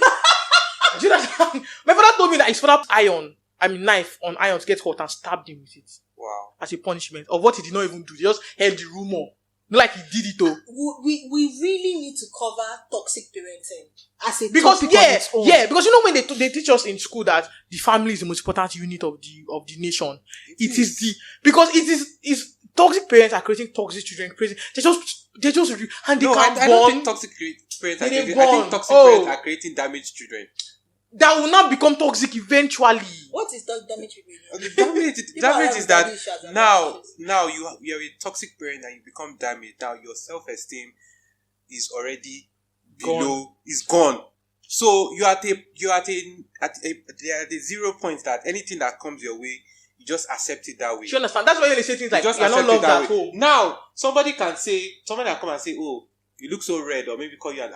you know that? My father told me that his father put knife on iron to get hot and stabbed him with it. Wow. As a punishment of what he did not even do. He just heard the rumor. Not like he did it though. We really need to cover toxic parenting as a because topic on its own. because you know when they teach us in school that the family is the most important unit of the nation. It is because it's toxic parents are creating toxic children. They're just and they can't I don't think toxic parents are creating. I think toxic parents are creating damaged children. That will not become toxic eventually. What is that damage? Damage is that now you're a toxic parent and you become damaged. Now your self-esteem is already is gone. So you're at a 0 point that anything that comes your way, you just accept it that way. You understand? That's why they say things like you're not loved at home. Now somebody can come and say, oh, you look so red, or maybe call you an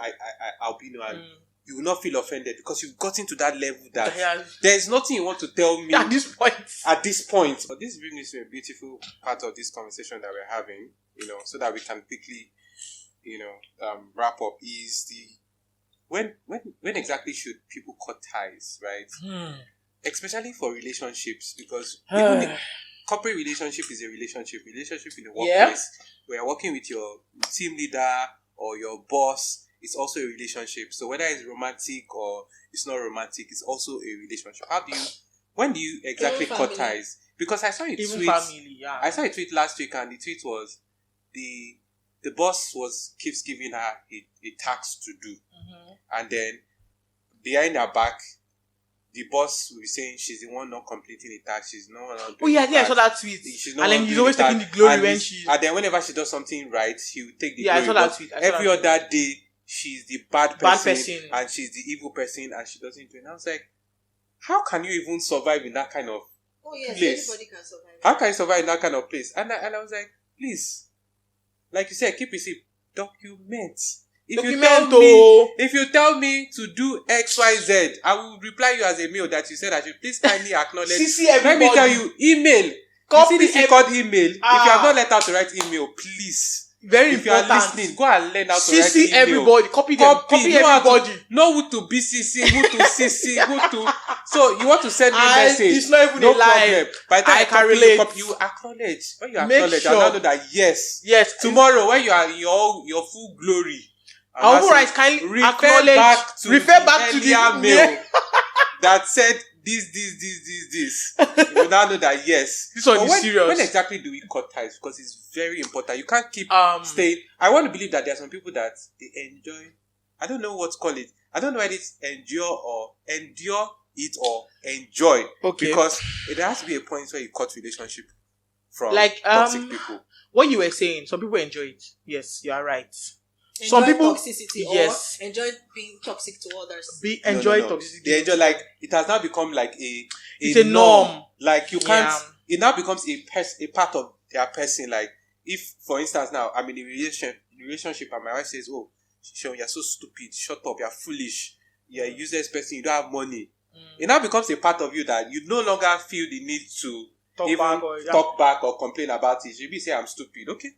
albino and you will not feel offended because you've gotten to that level that there's nothing you want to tell me at this point. But this brings me to a beautiful part of this conversation that we're having, so that we can quickly, wrap up. Is when exactly should people cut ties, right? Especially for relationships, because even corporate relationship is a relationship in the workplace where you're working with your team leader or your boss. It's also a relationship. So whether it's romantic or it's not romantic, it's also a relationship. When do you exactly cut ties? Because I saw a tweet. I saw a tweet last week, and the tweet was the boss keeps giving her a task to do, and then behind her back, the boss will be saying she's the one not completing the task. She's not. I saw that tweet. And then he's always taking the glory when she. And then whenever she does something right, he will take the glory. I saw that tweet. Every other day, she's the bad person and she's the evil person and she doesn't do it. And I was like, how can you even survive in that kind of place? Anybody can survive. How can you survive in that kind of place? And I was like, please, like you said, keep receipt. Document. If you tell me to do XYZ, I will reply you as a mail that you said I should please kindly acknowledge. Let me tell you, email. Copy you see this thing called email. If you have not learned how to write email, please. Very if important. You are listening, go and learn how to write email. Everybody. Copy everybody. Know who to BCC, who to CC, who to... So, you want to send me a message. It's not even a lie. By the time I can relate. You acknowledge. When you acknowledge, I know that yes. Tomorrow, when you are in your full glory, I will write kindly refer back to the mail that said this. You will now know that yes. This one is serious. When exactly do we cut ties? Because it's very important. You can't keep staying. I want to believe that there are some people that they enjoy. I don't know what to call it. I don't know whether it's endure it or enjoy. Okay. Because there has to be a point where you cut relationship from toxic people. What you were saying, some people enjoy it. Yes, you are right. Some people toxicity or enjoy being toxic to others. Enjoy toxicity. They enjoy it has now become like it's a norm. Like you can't. It now becomes a part of their person. Like if, for instance, now I'm in a relationship and my wife says, "Oh, Seun, you're so stupid. Shut up. You're foolish. You're a useless person. You don't have money." It now becomes a part of you that you no longer feel the need to talk back or complain about it. You say, "I'm stupid." Okay.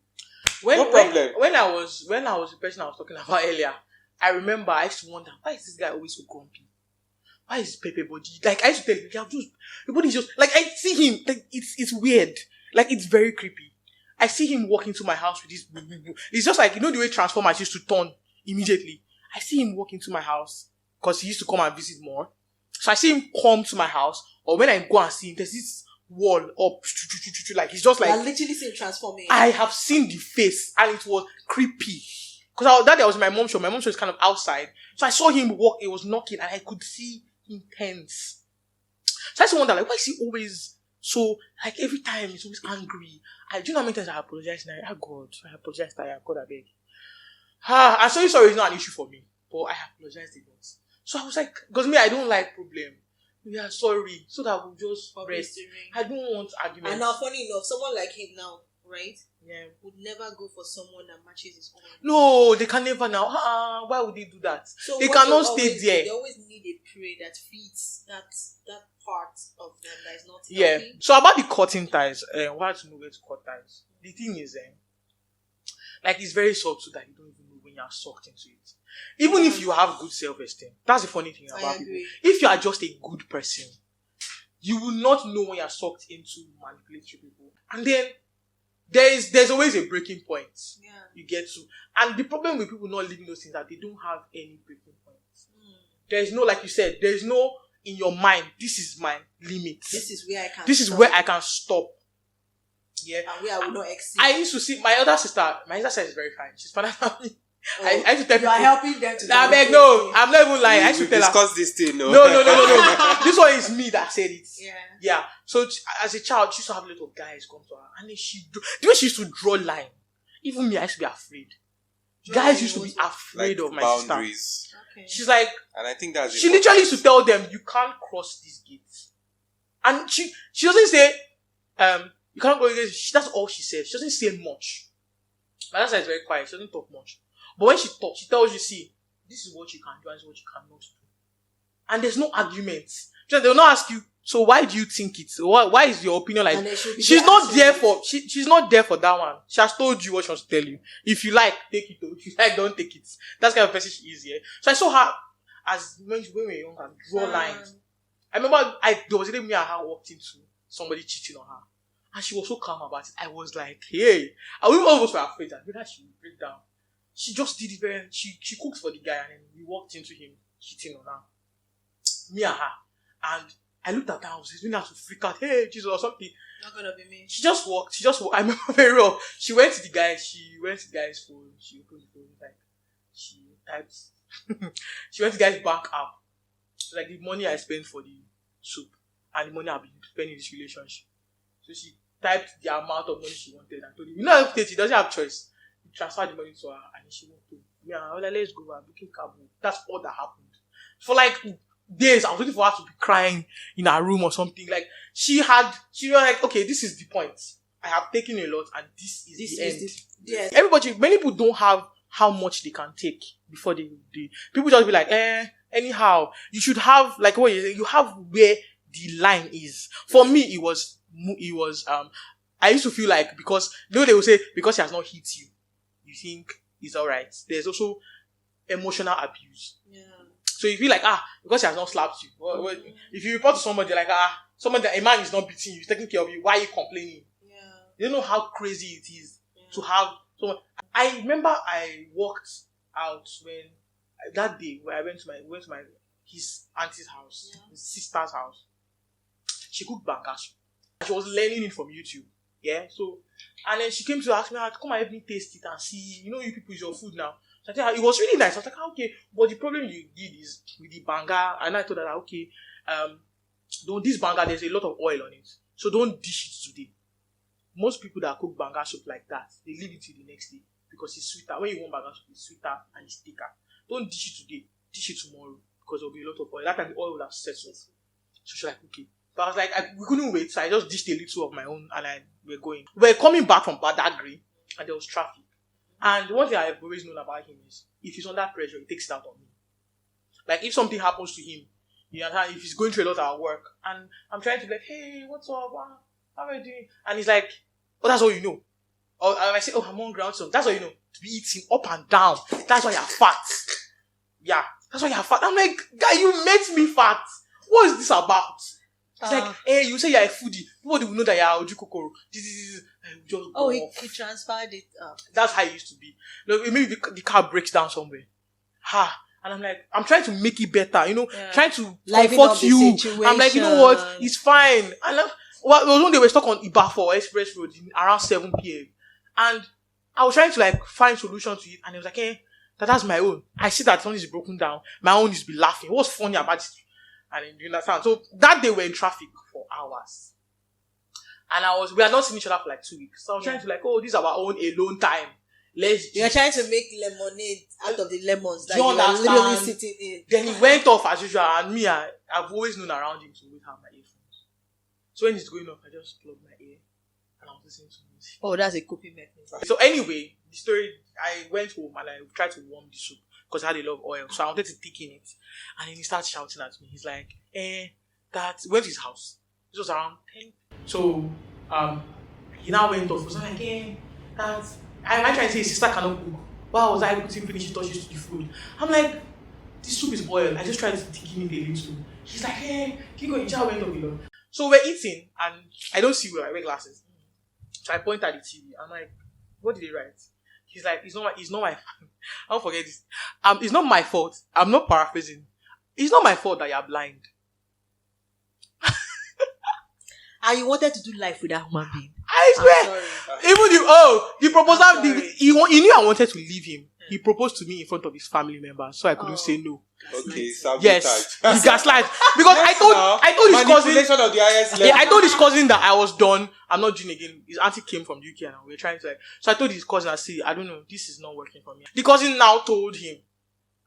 No problem. When I was the person I was talking about earlier, I remember I used to wonder, why is this guy always so grumpy? Why is his Pepe body? Like I used to tell him, your body is just like I see him. Like it's weird. Like it's very creepy. I see him walk into my house with this. It's just like the way Transformers used to turn immediately. I see him walk into my house because he used to come and visit more. So I see him come to my house, or when I go and see him, there's this wall up, like he's just like. I literally seen transforming. I have seen the face, and it was creepy. Because that day I was in my mom's show. My mom's show is kind of outside, so I saw him walk. It was knocking, and I could see him tense. So I just wonder, like, why is he always so? Like every time he's always angry. Do you know how many times I apologize now? God, I apologize. God, I beg. I'm sorry is not an issue for me, but I apologized a lot. So I was like, because me, I don't like problem. We are sorry, so that we'll just rest. I don't want arguments. And now, funny enough, someone like him now, right? Yeah. Would never go for someone that matches his own. No, they can never now. Why would they do that? So they what cannot they stay always there. do, they always need a prey that fits that part of them that is not Yeah. healthy. So about the cutting ties, why to know where to cut ties? The thing is, like it's very subtle that you don't even know when you are sucked into it. Even if you have good self-esteem, that's the funny thing about people. If you are just a good person, you will not know when you are sucked into manipulatory people. And then there's always a breaking point. Yeah. You get to. And the problem with people not living those things is that they don't have any breaking points. There's no, like you said, there's no in your mind, this is my limit. This is where I can This stop. is where I can stop. Yeah. And where I will not exceed. I used to see my other sister is very fine. She's fine with me. I used to tell you are helping them to I'm like, no, I'm not even lying. I used to tell her. Discuss this thing, no? No. This one is me that said it. Yeah. So as a child, she used to have a lot of guys come to her, and then the way she used to draw line. Even me, I used to be afraid. Guys used to be afraid of my boundaries. sister. Okay. She's like, and I think that's she literally used to tell them, you can't cross this gate. And she doesn't say, you can't go. That's all she says. She doesn't say much. My sister is very quiet. She doesn't talk much. But when she talks, she tells you, see, this is what you can do and this is what you cannot do. And there's no arguments. They'll not ask you, so why do you think it? Why is your opinion like she's not there for she's not there for that one. She has told you what she wants to tell you. If you like, take it. If you like, don't take it. That's the kind of person she is, yeah. So I saw her as when we were young and draw lines. I remember there was a day me and her walked into somebody cheating on her. And she was so calm about it. I was like, hey. And we almost were afraid that she would break down. She just did it very, she cooked for the guy and then we walked into him cheating on her. Me and her. And I looked at her, I was doing her to freak out, hey, Jesus, or something. Not gonna be me. She just walked. I remember very well. She went to the guy's phone, she opened the phone, like, she typed, she went to the guy's bank app. Like the money I spent for the soup and the money I've been spending in this relationship. So she typed the amount of money she wanted and told him, she doesn't have choice. He transferred the money to her and then she went to me and I was like, let's go, I'm booking cab. That's all that happened. For like days, I was waiting for her to be crying in her room or something. Like she was like, okay, this is the point. I have taken a lot and this is the end. Yes. Many people don't have how much they can take before they people just be like, anyhow, you should have like what you have where the line is. For me, it was I used to feel like because they will say because he has not hit you, you think it's alright. There's also emotional abuse. Yeah. So you feel like because he has not slapped you. If you report to somebody like somebody a man is not beating you, he's taking care of you, why are you complaining? Yeah. You don't know how crazy it is to have someone. I remember I walked out when that day where I went to his auntie's house, his sister's house. She cooked bangash. She was learning it from YouTube. Yeah. So and then she came to ask me, come and help me taste it and see, you people is your food now. So I told her, it was really nice. I was like, okay, but the problem you did is with the banga, and I told her, okay, this banga, there's a lot of oil on it. So don't dish it today. Most people that cook banga soup like that, they leave it till the next day because it's sweeter. When you want banga soup, it's sweeter and it's thicker. Don't dish it today, dish it tomorrow because there'll be a lot of oil. That time the oil will have settled. So she's like, okay. But I was like, we couldn't wait, so I just dished a little of my own and we're going. We're coming back from Badagry and there was traffic. And one thing I've always known about him is if he's under pressure, he takes it out on me. Like if something happens to him, if he's going through a lot at work, and I'm trying to be like, hey, what's up? How are you doing? And he's like, oh, that's all you know. Or I say, oh, I'm on ground, so that's all you know. To be eating up and down. That's why you're fat. Yeah, that's why you're fat. I'm like, guy, you made me fat. What is this about? It's like, hey, you say you're a foodie. Nobody will know that you're a ojukokoro. This. He transferred it up. That's how it used to be. Maybe the car breaks down somewhere. And I'm like, I'm trying to make it better, trying to comfort you. I'm like, you know what? It's fine. And it was when they were stuck on Ibafor Express Road around 7 p.m. And I was trying to find solution to it. And it was like, hey, that's my own. I see that something is broken down. My own is be laughing. What's funny about it? And you understand? So that day we were in traffic for hours. And we had not seen each other for like 2 weeks. So I was trying to this is our own alone time. You're trying to make lemonade out of the lemons that you are literally sitting in. Then he went off as usual, and me, I've always known around him to always have my earphones. So when he's going off, I just plug my ear. And I was listening to music. Oh, that's a coping mechanism. So anyway, the story, I went home and I tried to warm the soup because I had a lot of oil. So I wanted to thicken it. And then he started shouting at me. He's like, that went to his house. This was around 10. So he now went off. So I'm like, that I might try to say his sister cannot cook. Why was I able to finish the touches to the food? I'm like, this soup is boiled. I just tried to thicken it a little. He's like, can you go in jar went up below? So we're eating and I don't see well, I wear glasses. So I point at the TV. I'm like, what did they write? He's like, it's not my fault. I don't forget this. It's not my fault. I'm not paraphrasing. It's not my fault that you're blind. And you wanted to do life with that human being. I swear. Even the proposal, he knew I wanted to leave him. He proposed to me in front of his family members, so I couldn't say no. Okay, sabotage. Yes, he gaslight. Because I told his cousin. Of the highest level. Yeah, I told his cousin that I was done. I'm not doing again. His auntie came from UK and we were trying to so I told his cousin, I don't know, this is not working for me. The cousin now told him.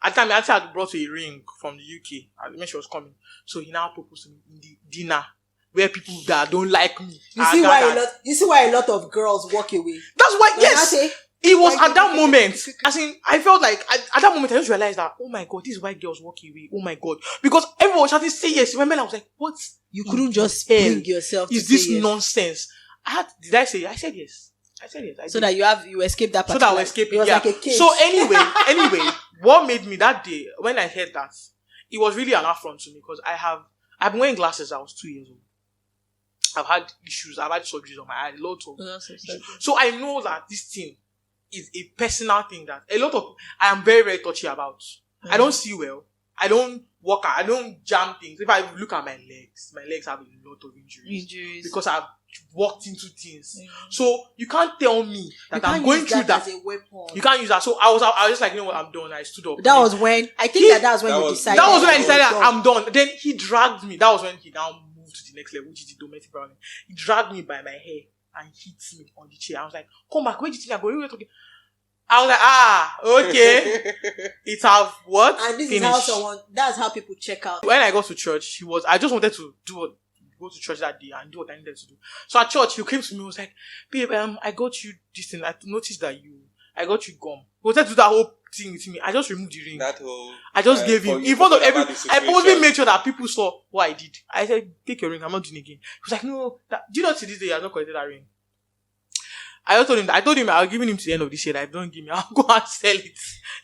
At the time, my auntie had brought a ring from the UK when she was coming. So he now proposed to me in the dinner where people that don't like me. You see why a lot of girls walk away. That's why, yes. It was at that moment. As in, I felt like at that moment I just realized that, oh my god, these white girls walk away. Oh my god. Because everyone was shouting, say yes. Remember, I was like, what? You couldn't just bring yourself to is this yes. nonsense? Did I say yes? I said yes. So that you escaped that particular. So that I escaped. It was like a cage. So anyway, what made me that day, when I heard that, it was really an affront to me because I've been wearing glasses. I was 2 years old. I've had issues. I've had surgeries on my eye. Lots of issues. So I know that this thing is a personal thing that I am very, very touchy about. Mm. I don't see well. I don't walk out. I don't jam things. If I look at my legs have a lot of injuries. Because I've walked into things. Mm. So you can't tell me that I'm going through that. As a weapon. You can't use that. So I was just like, you know what, I'm done. I stood up. That was when that's when you decided. That was when I decided I'm done. Then he dragged me. That was when he now moved to the next level, which is the domestic violence. He dragged me by my hair and hit me on the chair. I was like, come back, where did you think I'm going? I was like, okay. It's have what? And this finished. Is how that's how people check out. When I got to church, I just wanted to go to church that day and do what I needed to do. So at church, he came to me and was like, babe, I got you this thing. I noticed that I got you gum. He wanted to do that whole thing with me. I just removed the ring. I just gave him. In front of everyone. I purposely made sure that people saw what I did. I said, take your ring. I'm not doing it again. He was like, no. Do you know to this day, he has not collected that ring? I told him I'll give him to the end of this year. If don't give me, I'll go and sell it.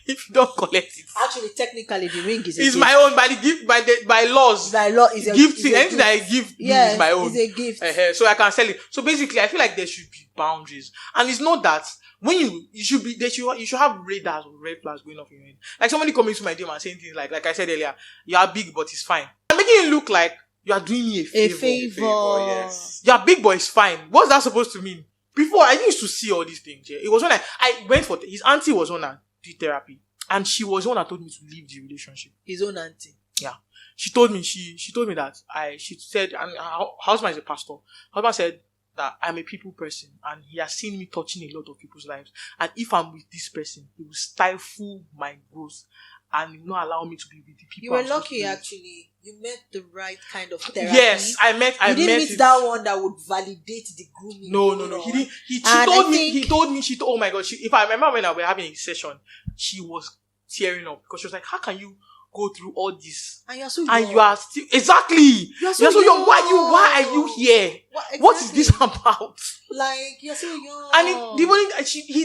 If you don't collect it. Actually, technically, the ring is it's my own by the gift by laws. By law is a gift. Anything that I give is my own. It's a gift. So I can sell it. So basically, I feel like there should be boundaries, and it's not that when you should have radars or red flags going off in your head. Like somebody coming to my DM and saying things like I said earlier, you are big but it's fine. I'm making it look like you are doing me a favor. A favor. Yes. You are big but it's fine. What's that supposed to mean? Before, I used to see all these things. Yeah? It was when I went for his auntie was on that did therapy, and she was the one that told me to leave the relationship. His own auntie. Yeah, she told me that she said, and her husband is a pastor. Her husband said that I'm a people person, and he has seen me touching a lot of people's lives. And if I'm with this person, he will stifle my growth and not allow me to be with the people. You were lucky, actually. You met the right kind of therapy. Yes, I met. You didn't meet that one that would validate the grooming. No. He didn't. She told me. Oh my god. If I remember when I were having a session, she was tearing up because she was like, "How can you go through all this and you're so young. And you are still exactly. You're so young. Why are you here? Exactly. What is this about? Like you're so young. And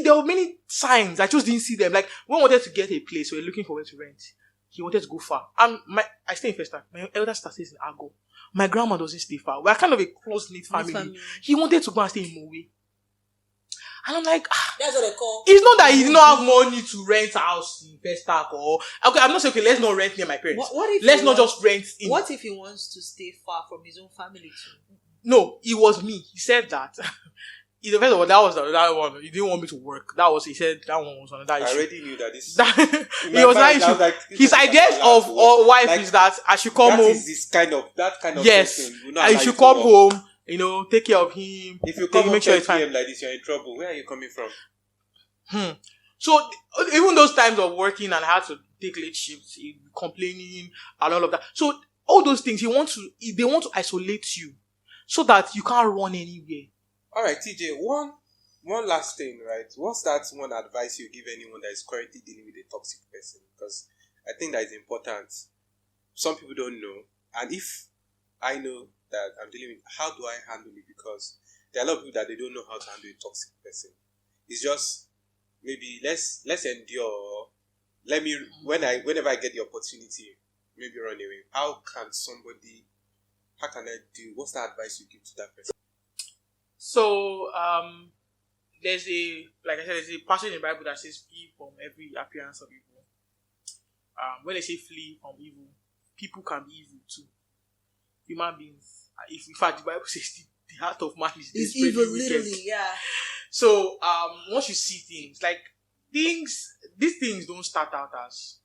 there were many signs. I just didn't see them. Like when we wanted to get a place, we were looking for where to rent. He wanted to go far. I stay in Festa. My elder sister stays in Argo. My grandma doesn't stay far. We're kind of a close-knit family. He wanted to go and stay in Mowe. And I'm like, that's what they call. It's not that he didn't have money to rent a house in Vestac or okay. I'm not saying let's not rent near my parents. Let's not just rent in. What if he wants to stay far from his own family too? No, it was me. He said that. First of all, that was another one. He didn't want me to work. He said that one was another issue. I already knew that this. It was that issue. Like, his ideas of wife is that I should come home. Is that kind of yes, person. I should come home. Take care of him. If you come home 10 p.m. like this, you're in trouble. Where are you coming from? So even those times of working and I had to take late shifts, complaining and all of that. So all those things they want to isolate you so that you can't run anywhere. All right, TJ. One last thing, right? What's that one advice you give anyone that is currently dealing with a toxic person? Because I think that is important. Some people don't know, and if I know that I'm dealing with, how do I handle it? Because there are a lot of people that they don't know how to handle a toxic person. It's just maybe let's endure. Let me whenever I get the opportunity, maybe run away. How can I do? What's the advice you give to that person? So, there's there's a passage in the Bible that says, flee from every appearance of evil. When they say flee from evil, people can be evil too. Human beings. In fact, the Bible says the heart of man is evil, wicked. literally, yeah. So, once you see these things don't start out as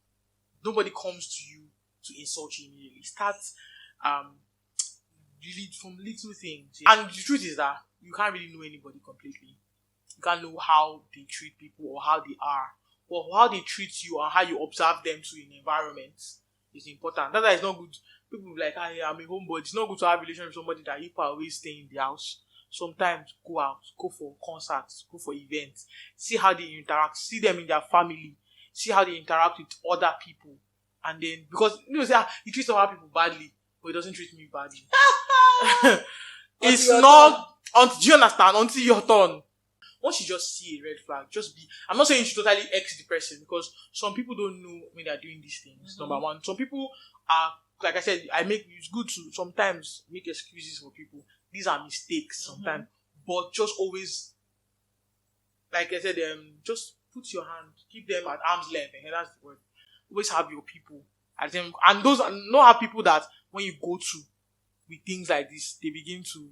nobody comes to you to insult you immediately. It starts really from little things. And the truth is that you can't really know anybody completely. You can't know how they treat people or how they are, or how they treat you and how you observe them too in environments. It's important. That's why it's not good. People will be like, I'm a homeboy. It's not good to have a relationship with somebody that you are always staying in the house. Sometimes go out, go for concerts, go for events, see how they interact, see them in their family, see how they interact with other people. And then, because say, he treats other people badly, but he doesn't treat me badly. It's not, do you understand? Until your turn. Once you just see a red flag, I'm not saying you should totally X the person, because some people don't know when they're doing these things. Mm-hmm. Number one. Some people are, like I said, it's good to sometimes make excuses for people. These are mistakes sometimes. Mm-hmm. But just always, like I said, just put your hand, keep them at arm's length, and that's the word. Always have your people at them. And those are not have people that when you go to with things like this, they begin to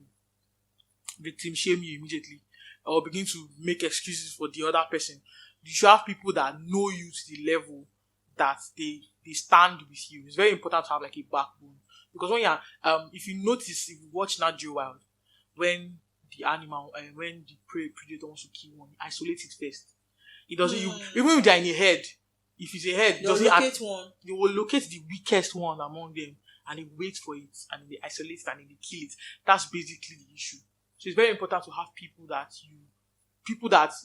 victim shame you immediately, or begin to make excuses for the other person. You should have people that know you to the level that they stand with you. It's very important to have like a backbone. Because when if you notice, if you watch Nat Geo Wild, when the animal, when the predator wants to kill one, isolate it first. It doesn't, even if they're in a herd, if it's a herd, they will locate the weakest one among them, and they wait for it, and they isolate it, and they kill it. That's basically the issue. So it's very important to have people that,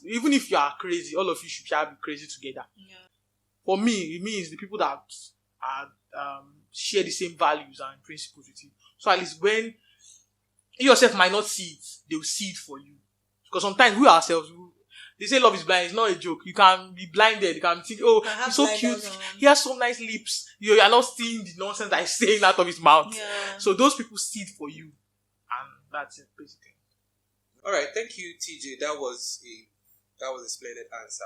even if you are crazy, all of you should be crazy together. Yeah. For me, it means the people that are, share the same values and principles with you. So at least when you yourself might not see it, they will see it for you. Because sometimes we ourselves, they say love is blind. It's not a joke. You can be blinded. You can think, he's so cute. He has so nice lips. You are not seeing the nonsense that is saying out of his mouth. Yeah. So those people see it for you. And that's it, basically. All right. Thank you, TJ. That was a splendid answer.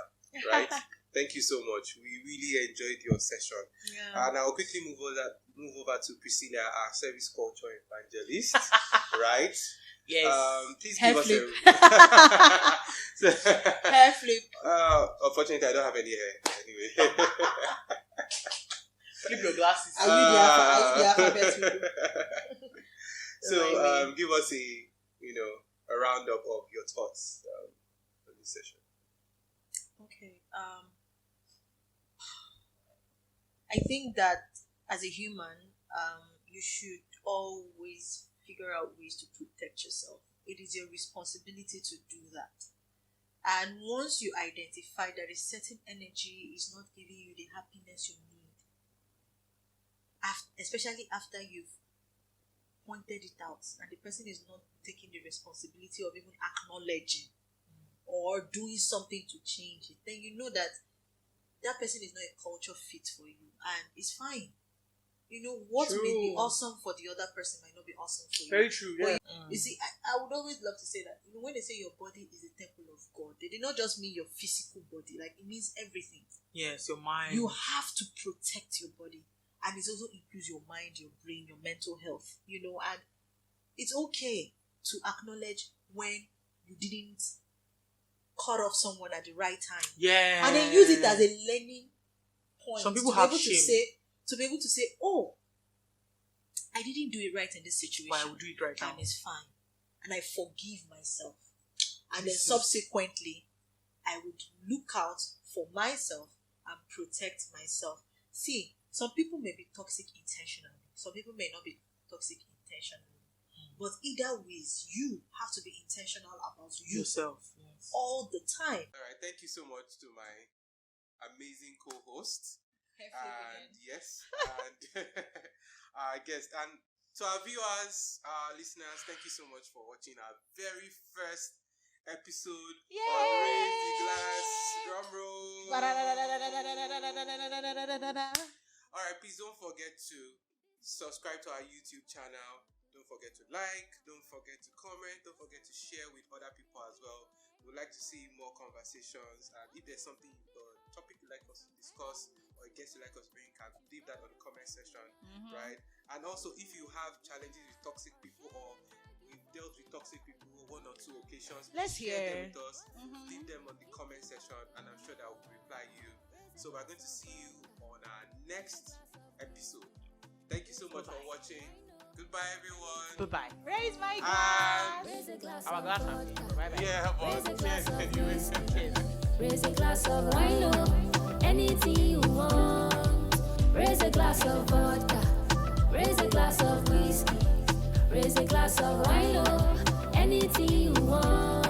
Right? Thank you so much. We really enjoyed your session. Yeah. And I'll quickly move over to Priscilla, our service culture evangelist. Right? Yes. Please give us a hair flip. Unfortunately, I don't have any hair. Anyway. Flip your glasses. Are you the alphabet? So, give us a roundup of your thoughts on this session. Okay. I think that as a human, you should always figure out ways to protect yourself. It is your responsibility to do that. And once you identify that a certain energy is not giving you the happiness you need, especially after you've pointed it out and the person is not taking the responsibility of even acknowledging or doing something to change it, then you know that person is not a culture fit for you, and it's fine. What may be awesome for the other person might not be awesome for you. Very true, yeah. You see, I would always love to say that, when they say your body is a temple of God, they do not just mean your physical body, like it means everything. Yes, your mind. You have to protect your body, and it also includes your mind, your brain, your mental health, and it's okay to acknowledge when you didn't cut off someone at the right time. Yeah. And then use it as a learning point. Some people have shame. To be able to say, I didn't do it right in this situation. But I will do it right now. And it's fine. And I forgive myself. And then subsequently, I would look out for myself and protect myself. See, some people may be toxic intentionally. Some people may not be toxic intentionally. But either ways, you have to be intentional about you Yourself. Yes. all the time. All right, thank you so much to my amazing co-host. And yes, and our guest, and to our viewers, our listeners, thank you so much for watching our very first episode on RaiseaGlass. Drum roll. All right, please don't forget to subscribe to our YouTube channel. Don't forget to like, don't forget to comment, don't forget to share with other people as well. We'd like to see more conversations, and if there's something, topic you'd like us to discuss or a guest you'd like us to bring, can leave that on the comment section, right? And also, if you have challenges with toxic people or you've dealt with toxic people one or two occasions, Let's share hear them with us, leave them on the comment section, and I'm sure that we'll reply you. So we're going to see you on our next episode. Thank you so much for watching. Goodbye, everyone. Bye-bye. Raise my glass. Our glass. Bye-bye. Yeah, but cheers. Raise a glass of wine, oh, anything you want. Raise a glass of vodka. Raise a glass of whiskey. Raise a glass of wine, oh, anything you want.